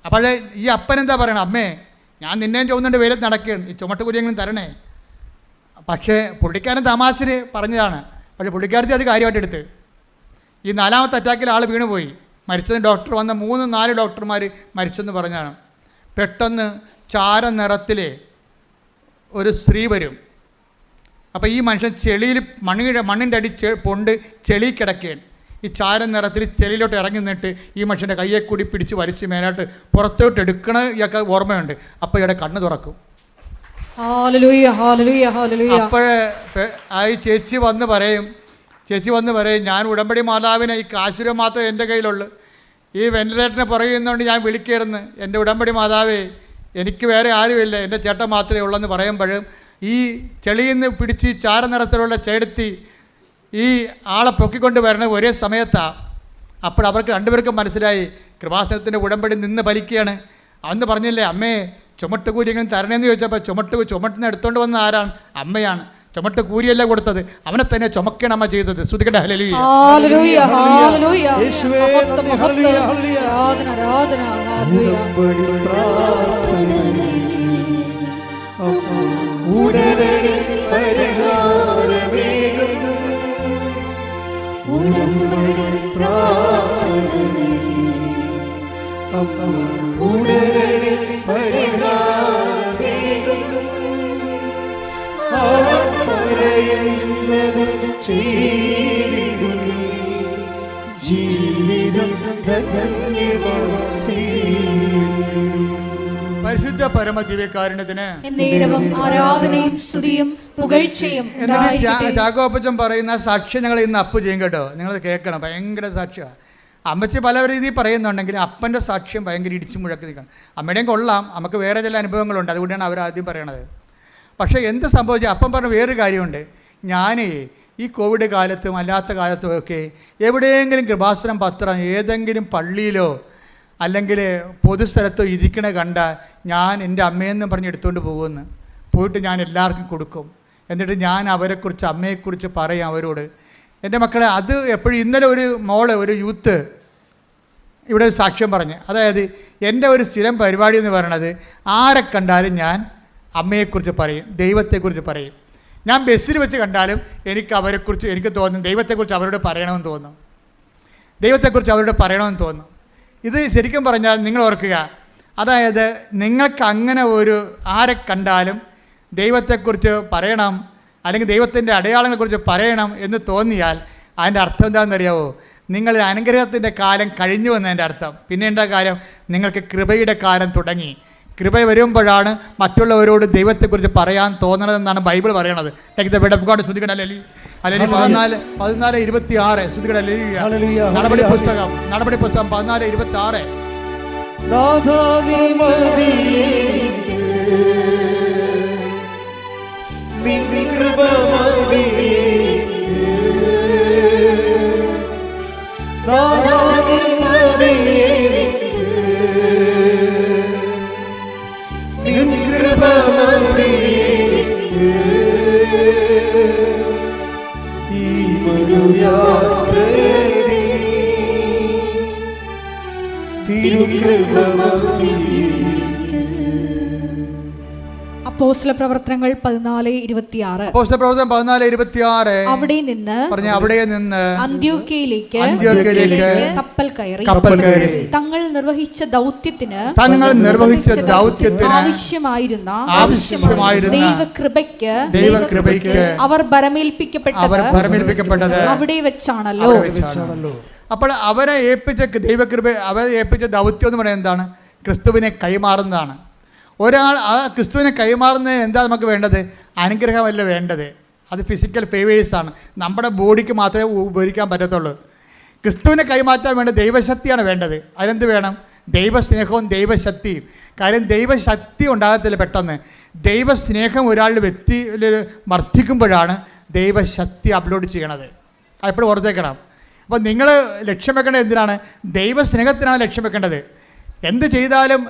അപ്പോഴേ ഈ അപ്പൻ എന്താ പറയണം, അമ്മേ ഞാൻ നിന്നെയും ചോദിച്ചുകൊണ്ട് വെയിലത്ത് നടക്കുകയാണ്, ഈ ചുമട്ടുകുരിയെങ്കിലും തരണേ. പക്ഷേ പുള്ളിക്കാരൻ തമാശന് പറഞ്ഞതാണ്. പക്ഷേ പുള്ളിക്കാരത്തി അത് കാര്യമായിട്ട് എടുത്ത്. ഈ 4ാമത്തെ അറ്റാക്കിൽ ആൾ വീണുപോയി. മരിച്ചതിന് ഡോക്ടർ വന്ന 3-4 ഡോക്ടർമാർ മരിച്ചെന്ന് പറഞ്ഞാണ്. പെട്ടെന്ന് ചാര നിറത്തിലെ ഒരു സ്ത്രീ വരും. അപ്പോൾ ഈ മനുഷ്യൻ ചെളിയിൽ മണ്ണിൻ്റെ അടി പൊണ്ട് ചെളി കിടക്കുകയാണ്. ഈ ചാര നിറത്തിൽ ചെളിയിലോട്ട് ഇറങ്ങി നിന്നിട്ട് ഈ മനുഷ്യൻ്റെ കയ്യെ കൂടി പിടിച്ച് വലിച്ച് മേലായിട്ട് പുറത്തോട്ട് എടുക്കണ ഇയൊക്കെ ഓർമ്മയുണ്ട്. അപ്പോൾ ഇവിടെ കണ്ണ് തുറക്കും. അപ്പോഴേ ഈ ചേച്ചി വന്ന് പറയും, ഞാൻ ഉടമ്പടി മാതാവിനെ ഈ കാശുരം മാത്രമേ എൻ്റെ കയ്യിലുള്ളൂ, ഈ വെന്റിലേറ്ററിനെ പറയുന്നതുകൊണ്ട് ഞാൻ വിളിക്കരുന്ന്, എൻ്റെ ഉടമ്പടി മാതാവേ എനിക്ക് വേറെ ആരുമില്ല, എൻ്റെ ചേട്ടൻ മാത്രമേ ഉള്ളെന്ന് പറയുമ്പോഴും ഈ ചെളിയിൽ നിന്ന് പിടിച്ച് ചാര നിറത്തിലുള്ള ചേടുത്തി ഈ ആളെ പൊക്കിക്കൊണ്ട് വരണത് ഒരേ സമയത്താണ്. അപ്പോൾ അവർക്ക് രണ്ടുപേർക്കും മനസ്സിലായി കൃപാസനത്തിൻ്റെ ഉടമ്പടി നിന്ന് ഫലിക്കുകയാണ്. അന്ന് പറഞ്ഞില്ലേ, അമ്മേ ചുമട്ട് കൂരിയെങ്കിലും തരണേന്ന് ചോദിച്ചപ്പോൾ ചുമട്ടിന് എടുത്തോണ്ട് വന്ന ആരാണ്? അമ്മയാണ്. ചുമട്ട് കൂരിയല്ല കൊടുത്തത്, അവനെ തന്നെ ചുമക്കണം അമ്മ ചെയ്തത്. ശ്രുതികട്ടെ ഹല്ലേലൂയ. ഹല്ലേലൂയ ഹല്ലേലൂയ. യേശുവേ നന്ദി. Hallelujah hallelujah. ആരാധന ആരാധന ഹല്ലേലൂയ. ഉടമ്പടി പ്രാർത്ഥനയിൽ ഉടനടി പരിഹാരമേകും. ഉടമ്പടി പ്രാർത്ഥനയിൽ ഉടനടി പരിഹാരമേകും. അവർ പറയുന്നതും ചെയ്തിടും. ജീവിതം ധന്യമാക്കി. പരിശുദ്ധ പരമദിവ്യകാരുണ്യത്തിന് എന്നേരവും ആരാധനയും സ്തുതിയും പുകഴ്ചയും ഉണ്ടായിരിക്കട്ടെ. ചാക്കോപ്പച്ചൻ പറയുന്ന സാക്ഷ്യം ഞങ്ങൾ ഇന്ന് അപ്പ് ചെയ്യും കേട്ടോ. നിങ്ങൾ കേൾക്കണം, ഭയങ്കര സാക്ഷ്യമാണ്. അമ്മച്ചി പല രീതിയിൽ പറയുന്നുണ്ടെങ്കിൽ അപ്പൻ്റെ സാക്ഷ്യം ഭയങ്കര ഇടിച്ചു മുഴക്കി നിൽക്കണം. അമ്മയുടെയും കൊള്ളാം, നമുക്ക് വേറെ ചില അനുഭവങ്ങളുണ്ട്, അതുകൊണ്ടാണ് അവരാദ്യം പറയണത്. പക്ഷേ എന്ത് സംഭവിച്ചാൽ അപ്പം പറഞ്ഞ വേറൊരു കാര്യമുണ്ട്. ഞാൻ ഈ കോവിഡ് കാലത്തും അല്ലാത്ത കാലത്തും ഒക്കെ എവിടെയെങ്കിലും കൃപാസനം പത്രം ഏതെങ്കിലും പള്ളിയിലോ അല്ലെങ്കിൽ പൊതുസ്ഥലത്തോ ഇരിക്കണ കണ്ട ഞാൻ എൻ്റെ അമ്മയെന്നും പറഞ്ഞ് എടുത്തുകൊണ്ട് പോകുമെന്ന് പോയിട്ട് ഞാൻ എല്ലാവർക്കും കൊടുക്കും. എന്നിട്ട് ഞാൻ അവരെക്കുറിച്ച് അമ്മയെക്കുറിച്ച് പറയാം അവരോട്. എൻ്റെ മക്കളെ, അത് എപ്പോഴും ഇന്നലെ ഒരു ഒരു യൂത്ത് ഇവിടെ സാക്ഷ്യം പറഞ്ഞ്, അതായത് എൻ്റെ ഒരു സ്ഥിരം പരിപാടി എന്ന് പറയണത് ആരെ കണ്ടാലും ഞാൻ അമ്മയെക്കുറിച്ച് പറയും, ദൈവത്തെക്കുറിച്ച് പറയും. ഞാൻ ബസ്സിൽ വെച്ച് കണ്ടാലും എനിക്ക് തോന്നും ദൈവത്തെക്കുറിച്ച് അവരോട് പറയണമെന്ന് തോന്നും, ദൈവത്തെക്കുറിച്ച് അവരോട് പറയണമെന്ന് തോന്നും. ഇത് ശരിക്കും പറഞ്ഞാൽ നിങ്ങൾ ഓർക്കുക, അതായത് നിങ്ങൾക്ക് അങ്ങനെ ആരെ കണ്ടാലും ദൈവത്തെക്കുറിച്ച് പറയണം അല്ലെങ്കിൽ ദൈവത്തിൻ്റെ അടയാളങ്ങളെക്കുറിച്ച് പറയണം എന്ന് തോന്നിയാൽ അതിൻ്റെ അർത്ഥം എന്താണെന്നറിയാവോ? നിങ്ങൾ അനുഗ്രഹത്തിൻ്റെ കാലം കഴിഞ്ഞു എന്നതിൻ്റെ അർത്ഥം. പിന്നെ എന്താ കാലം? നിങ്ങൾക്ക് കൃപയുടെ കാലം തുടങ്ങി. കൃപ വരുമ്പോഴാണ് മറ്റുള്ളവരോട് ദൈവത്തെക്കുറിച്ച് പറയാൻ തോന്നണതെന്നാണ് ബൈബിൾ പറയണത്. ശ്രുതികട അല്ലെങ്കിൽ 14:26 ശ്രുതികട നടപടി പുസ്തകം 14:26. അപ്പോസ്തല പ്രവർത്തനങ്ങൾ 14:26. അപ്പോസ്തല പ്രവർത്തനം 14:26. അവിടെ നിന്ന് അന്ത്യോക്യയിലേക്ക് കപ്പൽ കയറി തങ്ങൾ നിർവഹിച്ച ദൗത്യത്തിന് ആവശ്യമായിരുന്ന ദൈവകൃപയ്ക്ക് അവർ ഭരമേൽപ്പിക്കപ്പെട്ടത് അവിടെ വെച്ചാണല്ലോ. അപ്പോൾ അവരെ ഏൽപ്പിച്ച ദൗത്യം എന്ന് പറയുന്നത് എന്താണ്? ക്രിസ്തുവിനെ കൈമാറുന്നതാണ്. ഒരാൾ ആ ക്രിസ്തുവിനെ കൈമാറുന്നതിന് എന്താ നമുക്ക് വേണ്ടത്? അനുഗ്രഹമല്ല വേണ്ടത്, അത് ഫിസിക്കൽ ഫേവേഴ്സാണ്. നമ്മുടെ ബോഡിക്ക് മാത്രമേ ഉപകരിക്കാൻ പറ്റത്തുള്ളൂ. ക്രിസ്തുവിനെ കൈമാറ്റാൻ വേണ്ട ദൈവശക്തിയാണ് വേണ്ടത്. അതിനെന്ത് വേണം? ദൈവസ്നേഹവും ദൈവശക്തിയും. കാര്യം ദൈവശക്തി ഉണ്ടാകത്തില്ല പെട്ടെന്ന്. ദൈവസ്നേഹം ഒരാളുടെ വ്യക്തിയിൽ വർദ്ധിക്കുമ്പോഴാണ് ദൈവശക്തി അപ്ലോഡ് ചെയ്യണത്. അതെപ്പോഴും ഓർത്തേക്കണം. അപ്പോൾ നിങ്ങൾ ലക്ഷ്യം വെക്കേണ്ടത് എന്തിനാണ്? ദൈവസ്നേഹത്തിനാണ് ലക്ഷ്യം വെക്കേണ്ടത്. എന്ത് ചെയ്താലും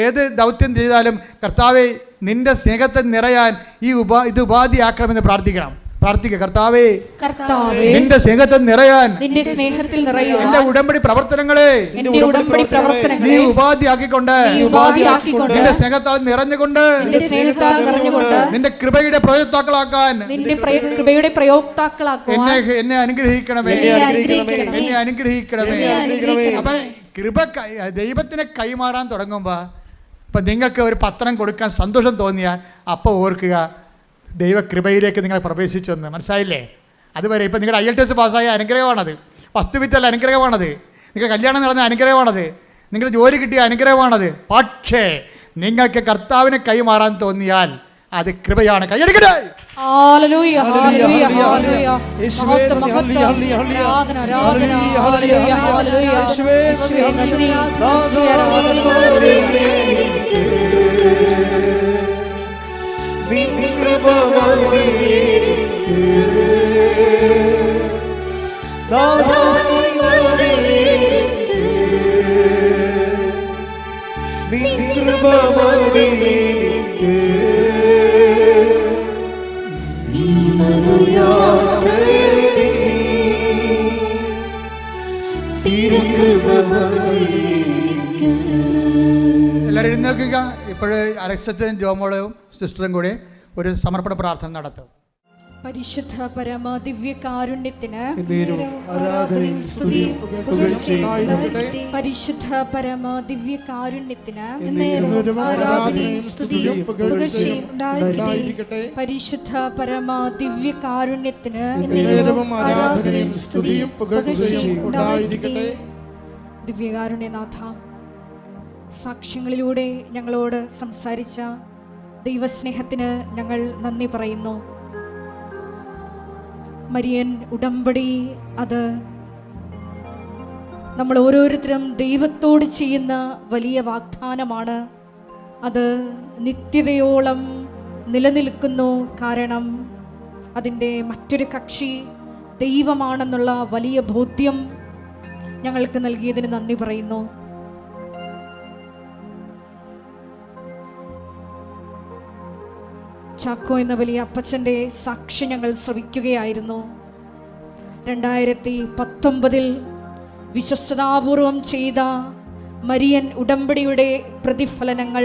ഏത് ദൗത്യം ചെയ്താലും കർത്താവേ നിന്റെ സ്നേഹത്തെ നിറയാൻ ഇത് ഉപാധിയാക്കണമെന്ന് പ്രാർത്ഥിക്കണം. കർത്താവേ നിന്റെ സ്നേഹത്തെ നിറയാൻ എന്റെ ഉടമ്പടി പ്രവർത്തനങ്ങളെ നീ ഉപാധിയാക്കിക്കൊണ്ട് നിന്റെ സ്നേഹത്താൽ നിറഞ്ഞുകൊണ്ട് നിന്റെ കൃപയുടെ പ്രയോക്താക്കളാക്കാൻ എന്നെ അനുഗ്രഹിക്കണമേ. അപ്പൊ കൃപ ദൈവത്തിനെ കൈമാറാൻ തുടങ്ങുമ്പോൾ ഇപ്പം നിങ്ങൾക്ക് ഒരു പത്രം കൊടുക്കാൻ സന്തോഷം തോന്നിയാൽ അപ്പോൾ ഓർക്കുക ദൈവകൃപയിലേക്ക് നിങ്ങൾ പ്രവേശിച്ചെന്ന്. മനസ്സിലായില്ലേ? അതുവരെ ഇപ്പം നിങ്ങളുടെ IELTS പാസ്സായ അനുഗ്രഹമാണത്, വസ്തു വിറ്റൽ അനുഗ്രഹമാണത്, നിങ്ങളുടെ കല്യാണം നടന്ന അനുഗ്രഹമാണത്, നിങ്ങളുടെ ജോലി കിട്ടിയ അനുഗ്രഹമാണത്. പക്ഷേ നിങ്ങൾക്ക് കർത്താവിനെ കൈമാറാൻ തോന്നിയാൽ അത് കൃപയാണ്. കൈയടിക്കട്ടെ. ഹല്ലേലൂയ ഹല്ലേലൂയ ഹല്ലേലൂയ. മതി എനിക്ക് ഈ മറുയാത്രയിൽ തിരുകൃപ മതി എനിക്ക്. എല്ലാവരും എഴുന്നേൽക്കുക. ഇപ്പോഴ് അലക്സത്തും ജോമോളവും സിസ്റ്ററും കൂടി ഒരു സമർപ്പണ പ്രാർത്ഥന നടത്തും. പരിശുദ്ധ പരമ ദിവ്യ കാരുണ്യത്തിന് ആരാധനയും സ്തുതിയും പുകഴ്ചയും ഉണ്ടായിരിക്കട്ടെ. പരിശുദ്ധ പരമ ദിവ്യ കാരുണ്യത്തിന് ആരാധനയും സ്തുതിയും പുകഴ്ചയും ഉണ്ടായിരിക്കട്ടെ. പരിശുദ്ധ പരമ ദിവ്യ കാരുണ്യത്തിന് ആരാധനയും സ്തുതിയും പുകഴ്ചയും ഉണ്ടായിരിക്കട്ടെ. ദിവ്യകാരുണ്യനാഥ, സാക്ഷ്യങ്ങളിലൂടെ ഞങ്ങളോട് സംസാരിച്ച ദൈവസ്നേഹത്തിന് ഞങ്ങൾ നന്ദി പറയുന്നു. മരിയൻ ഉടമ്പടി അത് നമ്മൾ ഓരോരുത്തരും ദൈവത്തോട് ചെയ്യുന്ന വലിയ വാഗ്ദാനമാണ്. അത് നിത്യതയോളം നിലനിൽക്കുന്നു. കാരണം അതിൻ്റെ മറ്റൊരു കക്ഷി ദൈവമാണെന്നുള്ള വലിയ ബോധ്യം ഞങ്ങൾക്ക് നൽകിയതിന് നന്ദി പറയുന്നു. ചാക്കോ എന്ന വലിയ അപ്പച്ചൻ്റെ സാക്ഷി ഞങ്ങൾ ശ്രവിക്കുകയായിരുന്നു. 2019 വിശ്വസ്തതാപൂർവം ചെയ്ത മരിയൻ ഉടമ്പടിയുടെ പ്രതിഫലനങ്ങൾ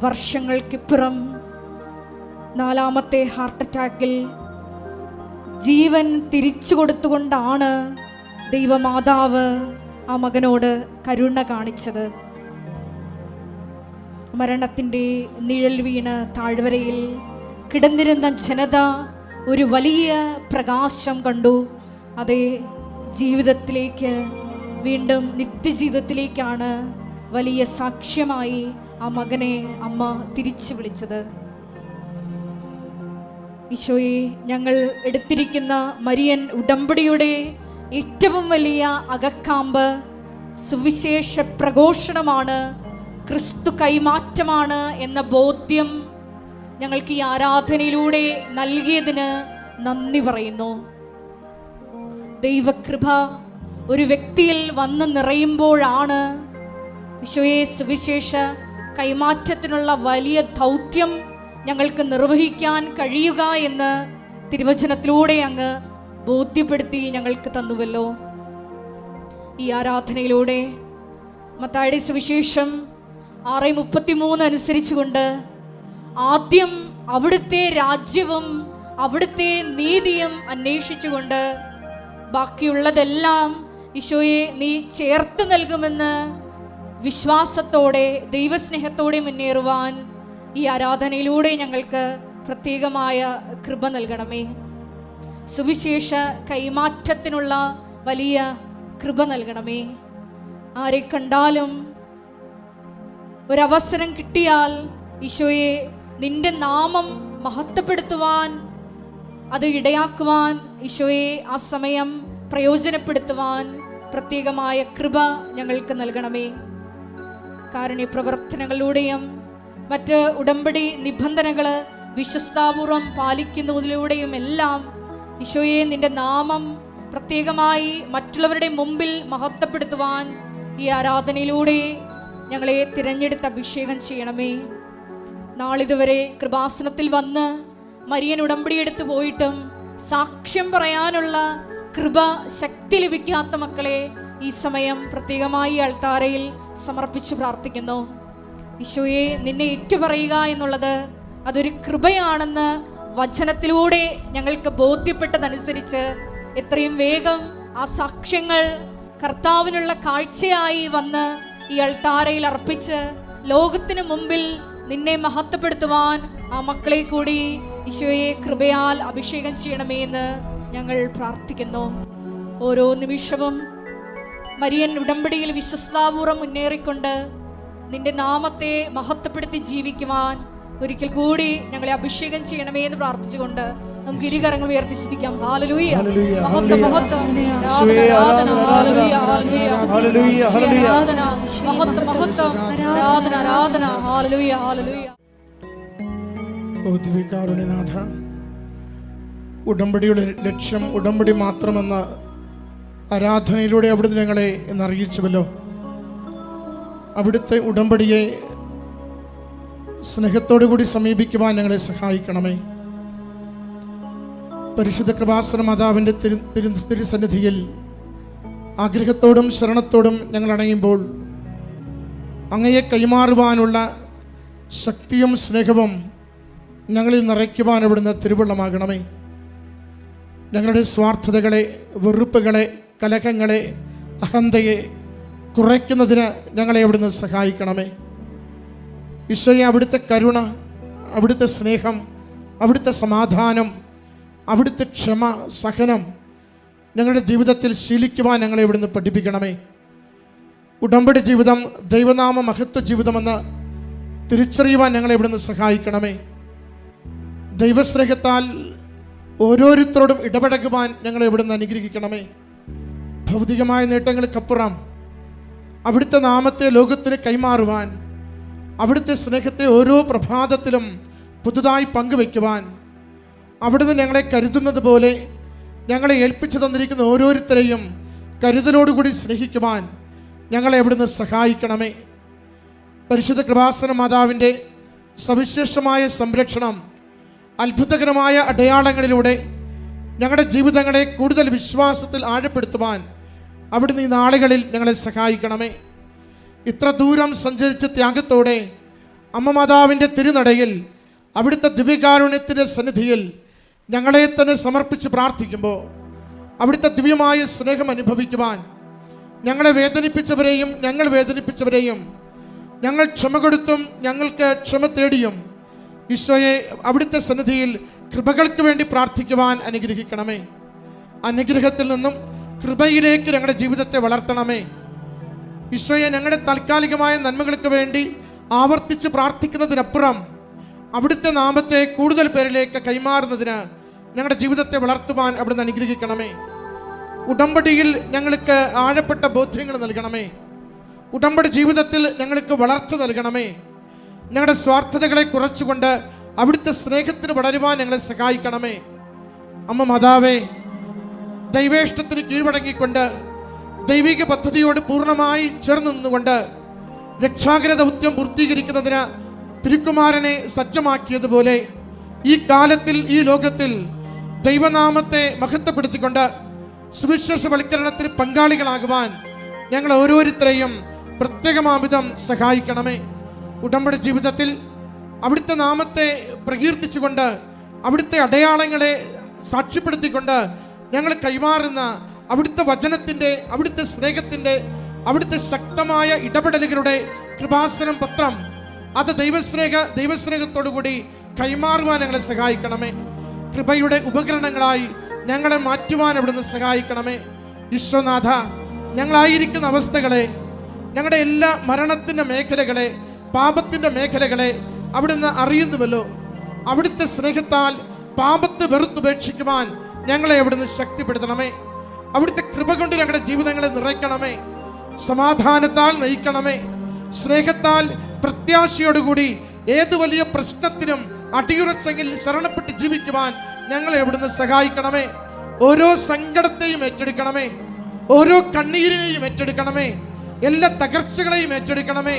വർഷങ്ങൾക്കിപ്പുറം 4ാമത്തെ ഹാർട്ട് അറ്റാക്കിൽ ജീവൻ തിരിച്ചു കൊടുത്തുകൊണ്ടാണ് ദൈവമാതാവ് ആ മകനോട് കരുണ കാണിച്ചത്. മരണത്തിൻ്റെ നിഴൽ വീണ് താഴ്വരയിൽ കിടന്നിരുന്ന ജനത ഒരു വലിയ പ്രകാശം കണ്ടു. അതേ ജീവിതത്തിലേക്ക്, വീണ്ടും നിത്യജീവിതത്തിലേക്കാണ് വലിയ സാക്ഷ്യമായി ആ മകനെ അമ്മ തിരിച്ചു വിളിച്ചത്. ഈശോയെ, ഞങ്ങൾ എടുത്തിരിക്കുന്ന മരിയൻ ഉടമ്പടിയുടെ ഏറ്റവും വലിയ അകക്കാമ്പ് സുവിശേഷ പ്രഘോഷണമാണ്, ക്രിസ്തു കൈമാറ്റമാണ് എന്ന ബോധ്യം ഞങ്ങൾക്ക് ഈ ആരാധനയിലൂടെ നൽകിയതിന് നന്ദി പറയുന്നു. ദൈവകൃപ ഒരു വ്യക്തിയിൽ വന്ന് നിറയുമ്പോഴാണ് ഈശോയെ സുവിശേഷ കൈമാറ്റത്തിനുള്ള വലിയ ദൗത്യം ഞങ്ങൾക്ക് നിർവഹിക്കാൻ കഴിയുക എന്ന് തിരുവചനത്തിലൂടെ അങ്ങ് ബോധ്യപ്പെടുത്തി ഞങ്ങൾക്ക് തന്നുവല്ലോ. ഈ ആരാധനയിലൂടെ മത്തായിയുടെ സുവിശേഷം 6:33 അനുസരിച്ചുകൊണ്ട് ആദ്യം അവിടുത്തെ രാജ്യവും അവിടുത്തെ നീതിയും അന്വേഷിച്ചുകൊണ്ട് ബാക്കിയുള്ളതെല്ലാം ഈശോയെ നീ ചേർത്ത് നൽകുമെന്ന് വിശ്വാസത്തോടെ ദൈവസ്നേഹത്തോടെ മുന്നേറുവാൻ ഈ ആരാധനയിലൂടെ ഞങ്ങൾക്ക് പ്രത്യേകമായ കൃപ നൽകണമേ. സുവിശേഷ കൈമാറ്റത്തിനുള്ള വലിയ കൃപ നൽകണമേ. ആരെ കണ്ടാലും ഒരവസരം കിട്ടിയാൽ ഈശോയെ നിന്റെ നാമം മഹത്വപ്പെടുത്തുവാൻ, അത് ഇടയാക്കുവാൻ ഈശോയെ ആ സമയം പ്രയോജനപ്പെടുത്തുവാൻ പ്രത്യേകമായ കൃപ ഞങ്ങൾക്ക് നൽകണമേ. കാരുണ്യ പ്രവർത്തനങ്ങളിലൂടെയും മറ്റ് ഉടമ്പടി നിബന്ധനകൾ വിശ്വസ്താപൂർവം പാലിക്കുന്നതിലൂടെയും എല്ലാം ഈശോയെ നിന്റെ നാമം പ്രത്യേകമായി മറ്റുള്ളവരുടെ മുമ്പിൽ മഹത്വപ്പെടുത്തുവാൻ ഈ ആരാധനയിലൂടെ ഞങ്ങളെ തിരഞ്ഞെടുത്ത് അഭിഷേകം ചെയ്യണമേ. നാളിതുവരെ കൃപാസനത്തിൽ വന്ന് മരിയൻ ഉടമ്പടി എടുത്തു പോയിട്ടും സാക്ഷ്യം പറയാനുള്ള കൃപ, ശക്തി ലഭിക്കാത്ത മക്കളെ ഈ സമയം പ്രത്യേകമായി അൾത്താരയിൽ സമർപ്പിച്ച് പ്രാർത്ഥിക്കുന്നു. ഈശോയെ, നിന്നെ ഏറ്റുപറയുക എന്നുള്ളത് അതൊരു കൃപയാണെന്ന് വചനത്തിലൂടെ ഞങ്ങൾക്ക് ബോധ്യപ്പെട്ടതനുസരിച്ച് എത്രയും വേഗം ആ സാക്ഷ്യങ്ങൾ കർത്താവിനുള്ള കാഴ്ചയായി വന്ന് ഈ അൾത്താരയിൽ അർപ്പിച്ച് ലോകത്തിന് മുമ്പിൽ നിന്നെ മഹത്വപ്പെടുത്തുവാൻ ആ മക്കളെ കൂടി ഈശോയെ കൃപയാൽ അഭിഷേകം ചെയ്യണമേ എന്ന് ഞങ്ങൾ പ്രാർത്ഥിക്കുന്നു. ഓരോ നിമിഷവും മരിയൻ ഉടമ്പടിയിൽ വിശ്വസ്താപൂർവം മുന്നേറിക്കൊണ്ട് നിന്റെ നാമത്തെ മഹത്വപ്പെടുത്തി ജീവിക്കുവാൻ ഒരിക്കൽ കൂടി ഞങ്ങളെ അഭിഷേകം ചെയ്യണമേ എന്ന് പ്രാർത്ഥിച്ചുകൊണ്ട് നമുക്ക് ഇരുകരങ്ങൾ ഉയർത്തിച്ചിരിക്കാം. ഹല്ലേലൂയ, മഹത്വം, മഹത്വം, ആരാധന, ഹല്ലേലൂയ, ഹല്ലേലൂയ, ആരാധന, മഹത്വം, മഹത്വം, ആരാധന, ആരാധന, ഹല്ലേലൂയ, ഹല്ലേലൂയ. ഓ ദിവ്യകാരുണ്യനാഥ, ഉടമ്പടിയുടെ ലക്ഷ്യം ഉടമ്പടി മാത്രമെന്ന ആരാധനയിലൂടെ അവിടുന്ന് ഞങ്ങളെ എന്നറിയിച്ചുവല്ലോ. അവിടുത്തെ ഉടമ്പടിയെ സ്നേഹത്തോടു കൂടി സമീപിക്കുവാൻ ഞങ്ങളെ സഹായിക്കണമേ. പരിശുദ്ധ കൃപാസന മാതാവിൻ്റെ തിരുസന്നിധിയിൽ ആഗ്രഹത്തോടും ശരണത്തോടും ഞങ്ങൾ അണയുമ്പോൾ അങ്ങയെ കൈമാറുവാനുള്ള ശക്തിയും സ്നേഹവും ഞങ്ങളിൽ നിറയ്ക്കുവാൻ അവിടുന്ന് തിരുവുള്ളമാകണമേ. ഞങ്ങളുടെ സ്വാർത്ഥതകളെ, വെറുപ്പുകളെ, കലഹങ്ങളെ, അഹന്തയെ കുറയ്ക്കുന്നതിന് ഞങ്ങളെ അവിടുന്ന് സഹായിക്കണമേ. ഈശോയെ, അവിടുത്തെ കരുണ, അവിടുത്തെ സ്നേഹം, അവിടുത്തെ സമാധാനം, അവിടുത്തെ ക്ഷമ, സഹനം ഞങ്ങളുടെ ജീവിതത്തിൽ ശീലിക്കുവാൻ ഞങ്ങളെ ഇവിടുന്ന് പഠിപ്പിക്കണമേ. ഉടമ്പടി ജീവിതം ദൈവനാമ മഹത്വ ജീവിതമെന്ന് തിരിച്ചറിയുവാൻ ഞങ്ങളെ ഇവിടുന്ന് സഹായിക്കണമേ. ദൈവസ്നേഹത്താൽ ഓരോരുത്തരോടും ഇടപഴകുവാൻ ഞങ്ങളെ ഇവിടുന്ന് അനുഗ്രഹിക്കണമേ. ഭൗതികമായ നേട്ടങ്ങൾക്കപ്പുറം അവിടുത്തെ നാമത്തെ ലോകത്തിന് കൈമാറുവാൻ, അവിടുത്തെ സ്നേഹത്തെ ഓരോ പ്രഭാതത്തിലും പുതുതായി പങ്കുവയ്ക്കുവാൻ, അവിടുന്ന് ഞങ്ങളെ കരുതുന്നത് പോലെ ഞങ്ങളെ ഏൽപ്പിച്ചു തന്നിരിക്കുന്ന ഓരോരുത്തരെയും കരുതലോടുകൂടി സ്നേഹിക്കുവാൻ ഞങ്ങളെ അവിടുന്ന് സഹായിക്കണമേ. പരിശുദ്ധ കൃപാസന മാതാവിൻ്റെ സവിശേഷമായ സംരക്ഷണം, അത്ഭുതകരമായ അടയാളങ്ങളിലൂടെ ഞങ്ങളുടെ ജീവിതങ്ങളെ കൂടുതൽ വിശ്വാസത്തിൽ ആഴപ്പെടുത്തുവാൻ അവിടുന്ന് ഈ നാളുകളിൽ ഞങ്ങളെ സഹായിക്കണമേ. ഇത്ര ദൂരം സഞ്ചരിച്ച ത്യാഗത്തോടെ അമ്മ മാതാവിൻ്റെ തിരുനടയിൽ അവിടുത്തെ ദിവ്യകാരുണ്യത്തിൻ്റെ സന്നിധിയിൽ ഞങ്ങളെ തന്നെ സമർപ്പിച്ച് പ്രാർത്ഥിക്കുമ്പോൾ അവിടുത്തെ ദിവ്യമായ സ്നേഹം അനുഭവിക്കുവാൻ, ഞങ്ങളെ വേദനിപ്പിച്ചവരെയും ഞങ്ങൾ വേദനിപ്പിച്ചവരെയും ഞങ്ങൾ ക്ഷമ കൊടുത്തും ഞങ്ങൾക്ക് ക്ഷമ തേടിയും ഈശോയെ അവിടുത്തെ സന്നിധിയിൽ കൃപകൾക്ക് വേണ്ടി പ്രാർത്ഥിക്കുവാൻ അനുഗ്രഹിക്കണമേ. അനുഗ്രഹത്തിൽ നിന്നും കൃപയിലേക്ക് ഞങ്ങളുടെ ജീവിതത്തെ വളർത്തണമേ. ഈശോയെ, ഞങ്ങളുടെ താൽക്കാലികമായ നന്മകൾക്ക് വേണ്ടി ആവർത്തിച്ച് പ്രാർത്ഥിക്കുന്നതിനപ്പുറം അവിടുത്തെ നാമത്തെ കൂടുതൽ പേരിലേക്ക് കൈമാറുന്നതിന് ഞങ്ങളുടെ ജീവിതത്തെ വളർത്തുവാൻ അവിടുന്ന് അനുഗ്രഹിക്കണമേ. ഉടമ്പടിയിൽ ഞങ്ങൾക്ക് ആഴപ്പെട്ട ബോധ്യങ്ങൾ നൽകണമേ. ഉടമ്പടി ജീവിതത്തിൽ ഞങ്ങൾക്ക് വളർച്ച നൽകണമേ. ഞങ്ങളുടെ സ്വാർത്ഥതകളെ കുറച്ചുകൊണ്ട് അവിടുത്തെ സ്നേഹത്തിന് വളരുവാൻ ഞങ്ങളെ സഹായിക്കണമേ. അമ്മ മാതാവേ, ദൈവേഷ്ടത്തിന് കീഴ്വഴങ്ങിക്കൊണ്ട് ദൈവിക പദ്ധതിയോട് പൂർണ്ണമായി ചേർന്ന് നിന്നുകൊണ്ട് രക്ഷാകര ദൗത്യം പൂർത്തീകരിക്കുന്നതിന് തിരുക്കുമാരനെ സജ്ജമാക്കിയതുപോലെ ഈ കാലത്തിൽ, ഈ ലോകത്തിൽ ദൈവനാമത്തെ മഹത്വപ്പെടുത്തിക്കൊണ്ട് സുവിശേഷവൽക്കരണത്തിന് പങ്കാളികളാകുവാൻ ഞങ്ങൾ ഓരോരുത്തരെയും പ്രത്യേകമാവിധം സഹായിക്കണമേ. ഉടമ്പടി ജീവിതത്തിൽ അവിടുത്തെ നാമത്തെ പ്രകീർത്തിച്ചുകൊണ്ട് അവിടുത്തെ അടയാളങ്ങളെ സാക്ഷ്യപ്പെടുത്തിക്കൊണ്ട് ഞങ്ങൾ കൈമാറുന്ന അവിടുത്തെ വചനത്തിൻ്റെ, അവിടുത്തെ സ്നേഹത്തിൻ്റെ, അവിടുത്തെ ശക്തമായ ഇടപെടലുകളുടെ കൃപാസനം പത്രം അത് ദൈവസ്നേഹത്തോടുകൂടി കൈമാറുവാൻ ഞങ്ങളെ സഹായിക്കണമേ. കൃപയുടെ ഉപകരണങ്ങളായി ഞങ്ങളെ മാറ്റുവാൻ അവിടുന്ന് സഹായിക്കണമേ. ഈശോനാഥ, ഞങ്ങളായിരിക്കുന്ന അവസ്ഥകളെ, ഞങ്ങളുടെ എല്ലാ മരണത്തിൻ്റെ മേഖലകളെ, പാപത്തിൻ്റെ മേഖലകളെ അവിടുന്ന് അറിയുന്നുവല്ലോ. അവിടുത്തെ സ്നേഹത്താൽ പാപത്തെ വെറുത്തുപേക്ഷിക്കുവാൻ ഞങ്ങളെ അവിടുന്ന് ശക്തിപ്പെടുത്തണമേ. അവിടുത്തെ കൃപ കൊണ്ട് ഞങ്ങളുടെ ജീവിതങ്ങളെ നിറയ്ക്കണമേ. സമാധാനത്താൽ നയിക്കണമേ. സ്നേഹത്താൽ പ്രത്യാശയോടുകൂടി ഏത് വലിയ പ്രശ്നത്തിനും അടിയുറച്ചെങ്കിൽ ശരണപ്പെട്ട് ജീവിക്കുവാൻ ഞങ്ങളെ അവിടുന്ന് സഹായിക്കണമേ. ഓരോ സങ്കടത്തെയും ഏറ്റെടുക്കണമേ. ഓരോ കണ്ണീരിനെയും ഏറ്റെടുക്കണമേ. എല്ലാ തകർച്ചകളെയും ഏറ്റെടുക്കണമേ.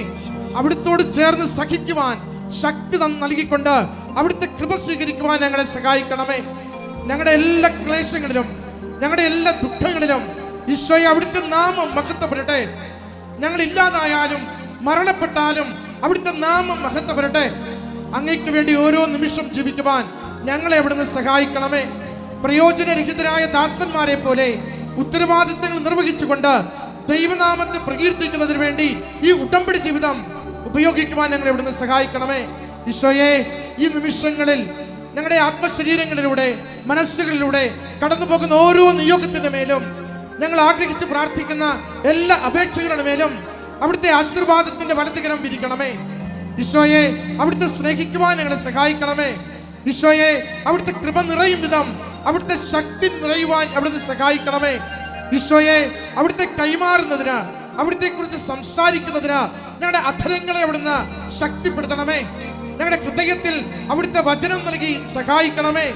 അവിടുത്തോട് ചേർന്ന് സഹിക്കുവാൻ ശക്തി നൽകിക്കൊണ്ട് അവിടുത്തെ കൃപ സ്വീകരിക്കുവാൻ ഞങ്ങളെ സഹായിക്കണമേ. ഞങ്ങളുടെ എല്ലാ ക്ലേശങ്ങളിലും, ഞങ്ങളുടെ എല്ലാ ദുഃഖങ്ങളിലും ഈശോയെ അവിടുത്തെ നാമം മഹത്വപ്പെടട്ടെ. ഞങ്ങൾ ഇല്ലാതായാലും മരണപ്പെട്ടാലും അവിടുത്തെ നാമം മഹത്വപ്പെടട്ടെ. അങ്ങയ്ക്ക് വേണ്ടി ഓരോ നിമിഷം ജീവിക്കുവാൻ ഞങ്ങളെ അവിടുന്ന് സഹായിക്കണമേ. പ്രയോജനരഹിതരായ ദാസന്മാരെ പോലെ ഉത്തരവാദിത്തങ്ങൾ നിർവഹിച്ചുകൊണ്ട് ദൈവനാമത്തെ പ്രകീർത്തിക്കുന്നതിന് വേണ്ടി ഈ ഉടമ്പടി ജീവിതം ഉപയോഗിക്കുവാൻ ഞങ്ങളെ ഇവിടുന്ന് സഹായിക്കണമേ. ഈശോയെ, ഈ നിമിഷങ്ങളിൽ ഞങ്ങളുടെ ആത്മശരീരങ്ങളിലൂടെ, മനസ്സുകളിലൂടെ കടന്നു പോകുന്ന ഓരോ നിയോഗത്തിന്റെ മേലും, ഞങ്ങൾ ആഗ്രഹിച്ച് പ്രാർത്ഥിക്കുന്ന എല്ലാ അപേക്ഷകളുടെ മേലും അവിടുത്തെ ആശീർവാദത്തിന്റെ വലതുകരം വിരിക്കണമേ. ഈശോയെ, അവിടുത്തെ സ്നേഹിക്കുവാൻ ഞങ്ങളെ സഹായിക്കണമേ. ഈശോയെ, അവിടുത്തെ കൃപ നിറയും വിധം അവിടുത്തെ ശക്തി നിറയുവാൻ അവിടുന്ന് സഹായിക്കണമേ. ഈശോയെ, അവിടുത്തെ കൈമാറുന്നതിന്, അവിടുത്തെ കുറിച്ച് സംസാരിക്കുന്നതിന് ഞങ്ങളുടെ അധരങ്ങളെ അവിടുന്ന് ശക്തിപ്പെടുത്തണമേ. ഞങ്ങളുടെ ഹൃദയത്തിൽ അവിടുത്തെ വചനം നൽകി സഹായിക്കണമേ.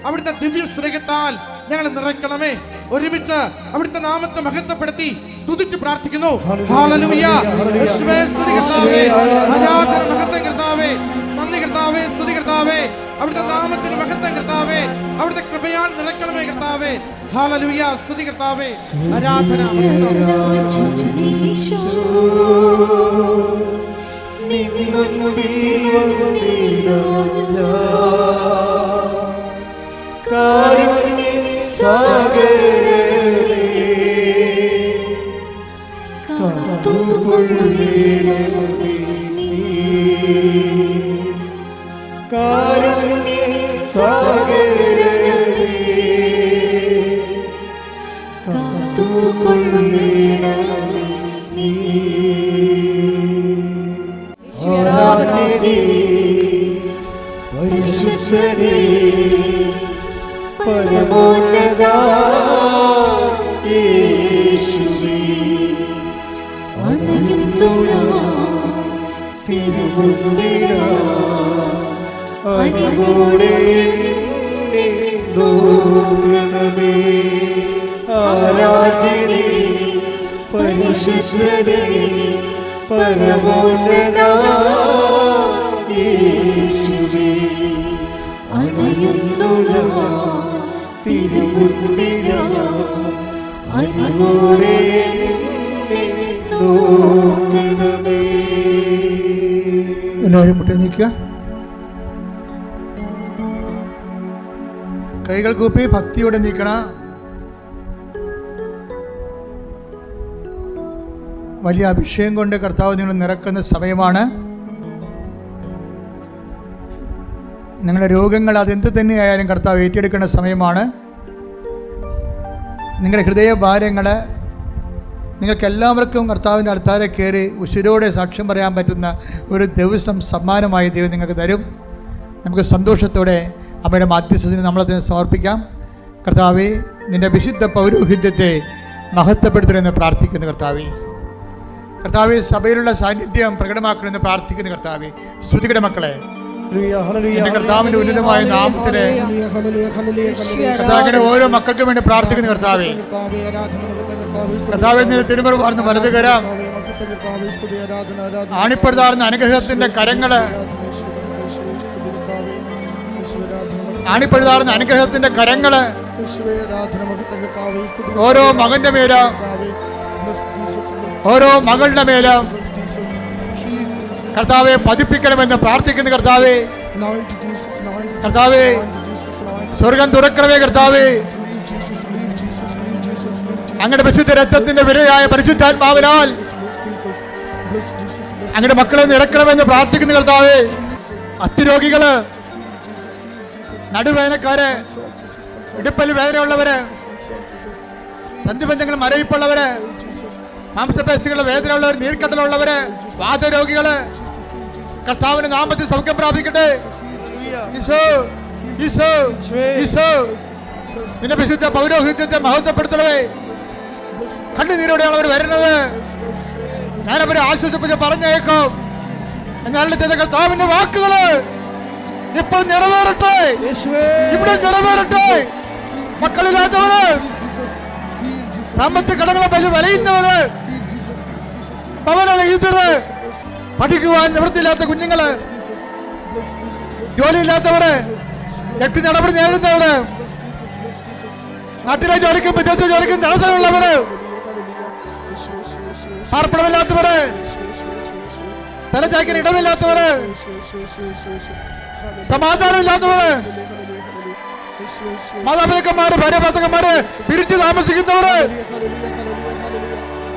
അവിടുത്തെ ദിവ്യ സ്നേഹത്താൽ ഞങ്ങളെ നിറയ്ക്കണമേ. ഒരുമിച്ച് അവിടുത്തെ നാമത്തെ മഹത്വപ്പെടുത്തി സ്തുതിച്ച് പ്രാർത്ഥിക്കുന്നു. ഹല്ലേലൂയ. യേശുവേ, സ്തുതി കർത്താവേ, ആരാധന മഹത്വം കർത്താവേ. അവിടുത്തെ കൃപയാൽ നിറയ്ക്കണമേ കർത്താവേ. ഹല്ലേലൂയ. സ്തുതി കർത്താവേ. ആരാധന. പരമോന്നതാ യേശുവേ, അണയുന്നു ഞാൻ തിരുമുൻപിലാ, അനിവോടെ എന്നെ നോക്കണമേ. ആരാധനേ പരിശുദ്ധനേ പരമോന്നതാ യേശുവേ, അണയുന്നു ഞാൻ തിരുമുൻപിലാ, അനിവോടെ എന്നെ നോക്കണമേ. എല്ലാവരും മുട്ടി നിൽക്കുക. കൈകൾ കൂപ്പി ഭക്തിയോടെ നിൽക്കണം. വലിയ അഭിഷേകം കൊണ്ട് കർത്താവ് നിങ്ങൾ നിറക്കുന്ന സമയമാണ്. നിങ്ങളുടെ രോഗങ്ങൾ അതെന്ത് തന്നെയായാലും കർത്താവ് ഏറ്റെടുക്കേണ്ട സമയമാണ്. നിങ്ങളുടെ ഹൃദയഭാരങ്ങൾ നിങ്ങൾക്ക് എല്ലാവർക്കും കർത്താവിൻ്റെ അടുത്താരെ കയറി ഉശിരോടെ സാക്ഷ്യം പറയാൻ പറ്റുന്ന ഒരു ദിവസം സമ്മാനമായി ദൈവം നിങ്ങൾക്ക് തരും. നമുക്ക് സന്തോഷത്തോടെ അമ്മയുടെ മാധ്യസ്ഥത്തിന് നമ്മളതിനെ സമർപ്പിക്കാം. കർത്താവേ, നിൻ്റെ വിശുദ്ധ പൗരോഹിത്യത്തെ മഹത്വപ്പെടുത്തണമെന്ന് പ്രാർത്ഥിക്കുന്നു. കർത്താവേ, സഭയിലുള്ള സാന്നിധ്യം പ്രകടമാക്കണമെന്ന് പ്രാർത്ഥിക്കുന്നു. കർത്താവേ, സ്തുതിയുടെ മക്കളെ കർത്താവിന്റെ ഉന്നതമായ നാമത്തിലെ കർത്താവിന്റെ ഓരോ മക്കൾക്കും വേണ്ടി പ്രാർത്ഥിക്കുന്നു. കർത്താവേ, തിരുമറി വാർന്ന് വലത് കരം ആണിപ്പെടുത്താറുന്ന അനുഗ്രഹത്തിന്റെ കരങ്ങള്, ആണിപ്പെടുത്താറുന്ന അനുഗ്രഹത്തിന്റെ കരങ്ങള് ഓരോ മകന്റെ മേലും ഓരോ മകളുടെ മേലും കർത്താവെ പതിപ്പിക്കണമെന്ന് പ്രാർത്ഥിക്കുന്നു. കർത്താവേ, സ്വർഗം തുറക്കണമേ. കർത്താവേ, അങ്ങയുടെ പരിശുദ്ധ രക്തത്തിന്റെ വിലയായ പരിശുദ്ധാത്മാവിനാൽ അങ്ങയുടെ മക്കളെ നിറക്കണമെന്ന് പ്രാർത്ഥിക്കുന്നു. കർത്താവേ, അസ്ഥിരോഗികള്, നടുവേദനക്കാര്, ഇടുപ്പല് വേദനയുള്ളവര്, സന്ധിബന്ധങ്ങൾ മരവിപ്പുള്ളവര്, മാംസപേശികളുടെ വേദനയുള്ളവർ, നീർക്കെട്ടലുള്ളവര്, വാതരോഗികള് കർത്താവിന്റെ നാമത്തിൽ സൗഖ്യം പ്രാപിക്കട്ടെ. ഈശോ, ഈശോ, ഈശോ, നിന്റെ വിശുദ്ധ പൗരോഹിത്യത്തെ മഹത്വപ്പെടുത്തണമേ. കണ്ണുനീരോടെയാണ് അവർ വരുന്നത്. ഞാനവരെ ആശ്വസിപ്പിച്ച് പറഞ്ഞേക്കും. എന്നാൽ കർത്താവിന്റെ വാക്കുകള് ഇപ്പോൾ നിറവേറട്ടെ, ഇവിടെ നിറവേറട്ടെ. മക്കളില്ലാത്തവര്, സാമ്പത്തിക കടങ്ങളെ വലയുന്നവര്, ഭവനരഹിതര്, പഠിക്കുവാൻ നിവൃത്തിയില്ലാത്ത കുഞ്ഞുങ്ങള്, ജോലിയില്ലാത്തവര്, വ്യക്തി നടപടി നേരിടുന്നവര്, നാട്ടിലെ ജോലിക്കും വിദേശ ജോലിക്കും തടസ്സമുള്ളവര്, പാർപ്പിടമില്ലാത്തവര്, തലചായ്ക്കാൻ ഇടമില്ലാത്തവര്, സമാധാനമില്ലാത്തവര്, മാതാപിതാക്കന്മാര്, ഭാര്യ ഭർത്താക്കന്മാര് പിരിച്ചു താമസിക്കുന്നവര്,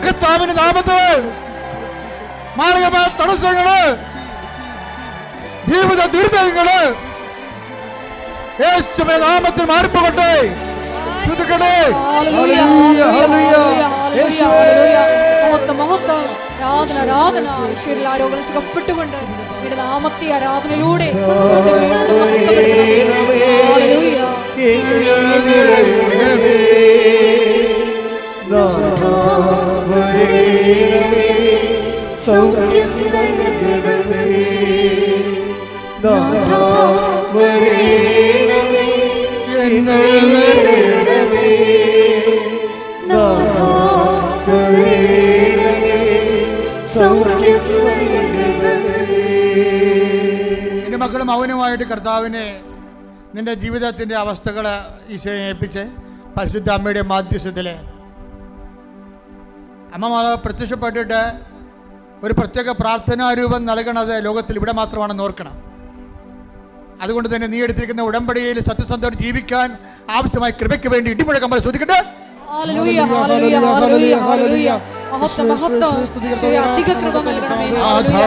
കർത്താവിന്റെ നാമത്തില് മാർഗമായ തടസ്സങ്ങള്, ജീവിത ദുരിതങ്ങള് യേശുവിന്റെ നാമത്തിൽ മാറിപ്പോകട്ടെ. രോഗങ്ങൾ സുഖപ്പെട്ടുകൊണ്ട് ഇവിടെ നാമത്തെ ആരാധനയിലൂടെ സൗഖ്യം നൽകണമേ, നാഥാ വരേണമേ, വരേണമേ, നാഥാ വരേണമേ, സൗഖ്യം നൽകണമേ. എന്റെ മക്കൾ മൗനമായിട്ട് കർത്താവിനെ നിൻ്റെ ജീവിതത്തിൻ്റെ അവസ്ഥകൾ ഈശോയെ ഏൽപ്പിച്ച് പരിശുദ്ധ അമ്മയുടെ മാധ്യസ്ഥത്തിൽ അമ്മ മാതാവ് പ്രത്യക്ഷപ്പെട്ടിട്ട് ഒരു പ്രത്യേക പ്രാർത്ഥനാരൂപം നൽകണത് ലോകത്തിൽ ഇവിടെ മാത്രമാണെന്ന് ഓർക്കണം. അതുകൊണ്ട് തന്നെ നീ എടുത്തിരിക്കുന്ന ഉടമ്പടിയിൽ സത്യസന്ധയോടെ ജീവിക്കാൻ ആവശ്യമായ കൃപയ്ക്ക് വേണ്ടി ഇടിമുഴക്കം പോലെ ശ്രദ്ധിക്കട്ടെ. ഹല്ലേലൂയ ഹല്ലേലൂയ ഹല്ലേലൂയ ഹല്ലേലൂയ. മഹത്വം മഹത്വം. ഈശോയെ അധിക കൃപ നൽകണമേ. ഹല്ലേലൂയ.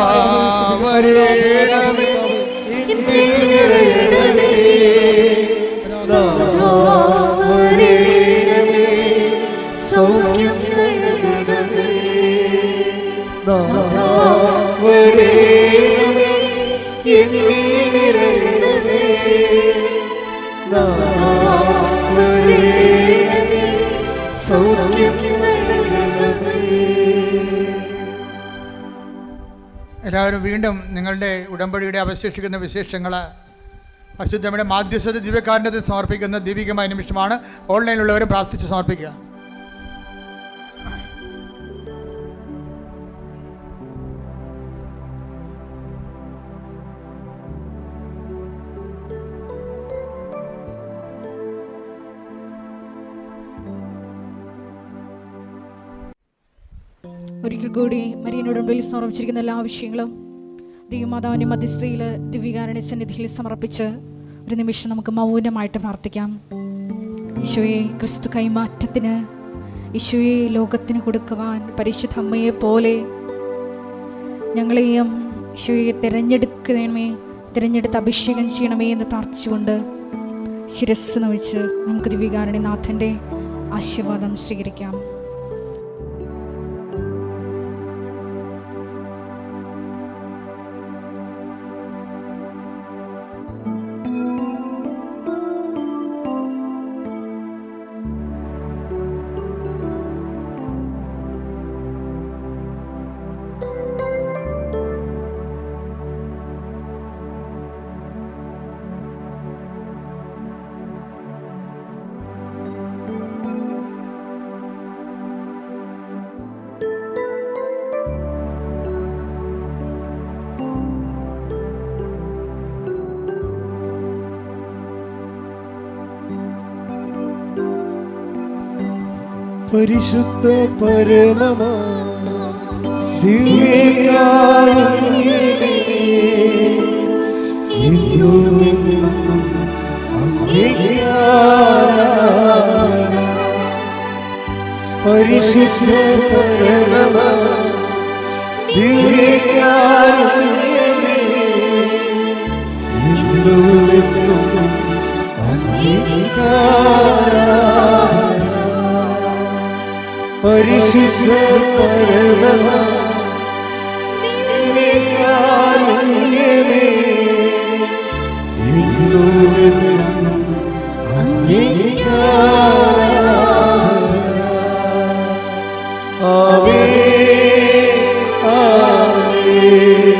സൗഖ്യം നൽകണമേ. എന്നിൽ നിറയണമേ. സൗഖ്യം നൽകണമേ. എല്ലാവരും വീണ്ടും നിങ്ങളുടെ ഉടമ്പടിയുടെ അവശേഷിക്കുന്ന വിശേഷങ്ങൾ പരിശുദ്ധയുടെ മാധ്യസ്ഥത ദിവ്യകാരുണ്യത്തിൽ സമർപ്പിക്കുന്ന ദൈവികമായ നിമിഷമാണ്. ഓൺലൈനിലുള്ളവരും പ്രാർത്ഥിച്ച് സമർപ്പിക്കുക. ഒരിക്കൽ കൂടി മരിയനോട് മുമ്പിൽ സമർപ്പിച്ചിരിക്കുന്ന എല്ലാ വിഷയങ്ങളും ദൈവമാതാവിൻ്റെ മധ്യസ്ഥയിൽ ദിവ്യകാരുണ്യ സന്നിധിയിൽ സമർപ്പിച്ച് ഒരു നിമിഷം നമുക്ക് മൗനമായിട്ട് പ്രാർത്ഥിക്കാം. ഈശോയെ ക്രിസ്തു കൈമാറ്റത്തിന്, ഈശോയെ ലോകത്തിന് കൊടുക്കുവാൻ പരിശുദ്ധ അമ്മയെ പോലെ ഞങ്ങളെയും ഈശോയെ തിരഞ്ഞെടുത്ത് അഭിഷേകം ചെയ്യണമേ എന്ന് പ്രാർത്ഥിച്ചുകൊണ്ട് ശിരസ്സ് നമിച്ച് നമുക്ക് ദിവ്യകാരുണ്യനാഥൻ്റെ ആശീർവാദം സ്വീകരിക്കാം. പരിശുദ്ധ പരമമാ ദിവ്യകാരുണ്യമേ, എന്നുമെന്നും അങ്ങേക്ക് ആരാധന. പരിശുദ്ധ പരമമാ ദിവ്യകാരുണ്യമേ, എന്നുമെന്നും അങ്ങേക്ക് ആരാധന. പരിശുദ്ധ പരമമാ ദിവ്യകാരുണ്യമേ, എന്നുമെന്നും അങ്ങേക്ക് ആരാധന. ആമേൻ ആമേൻ.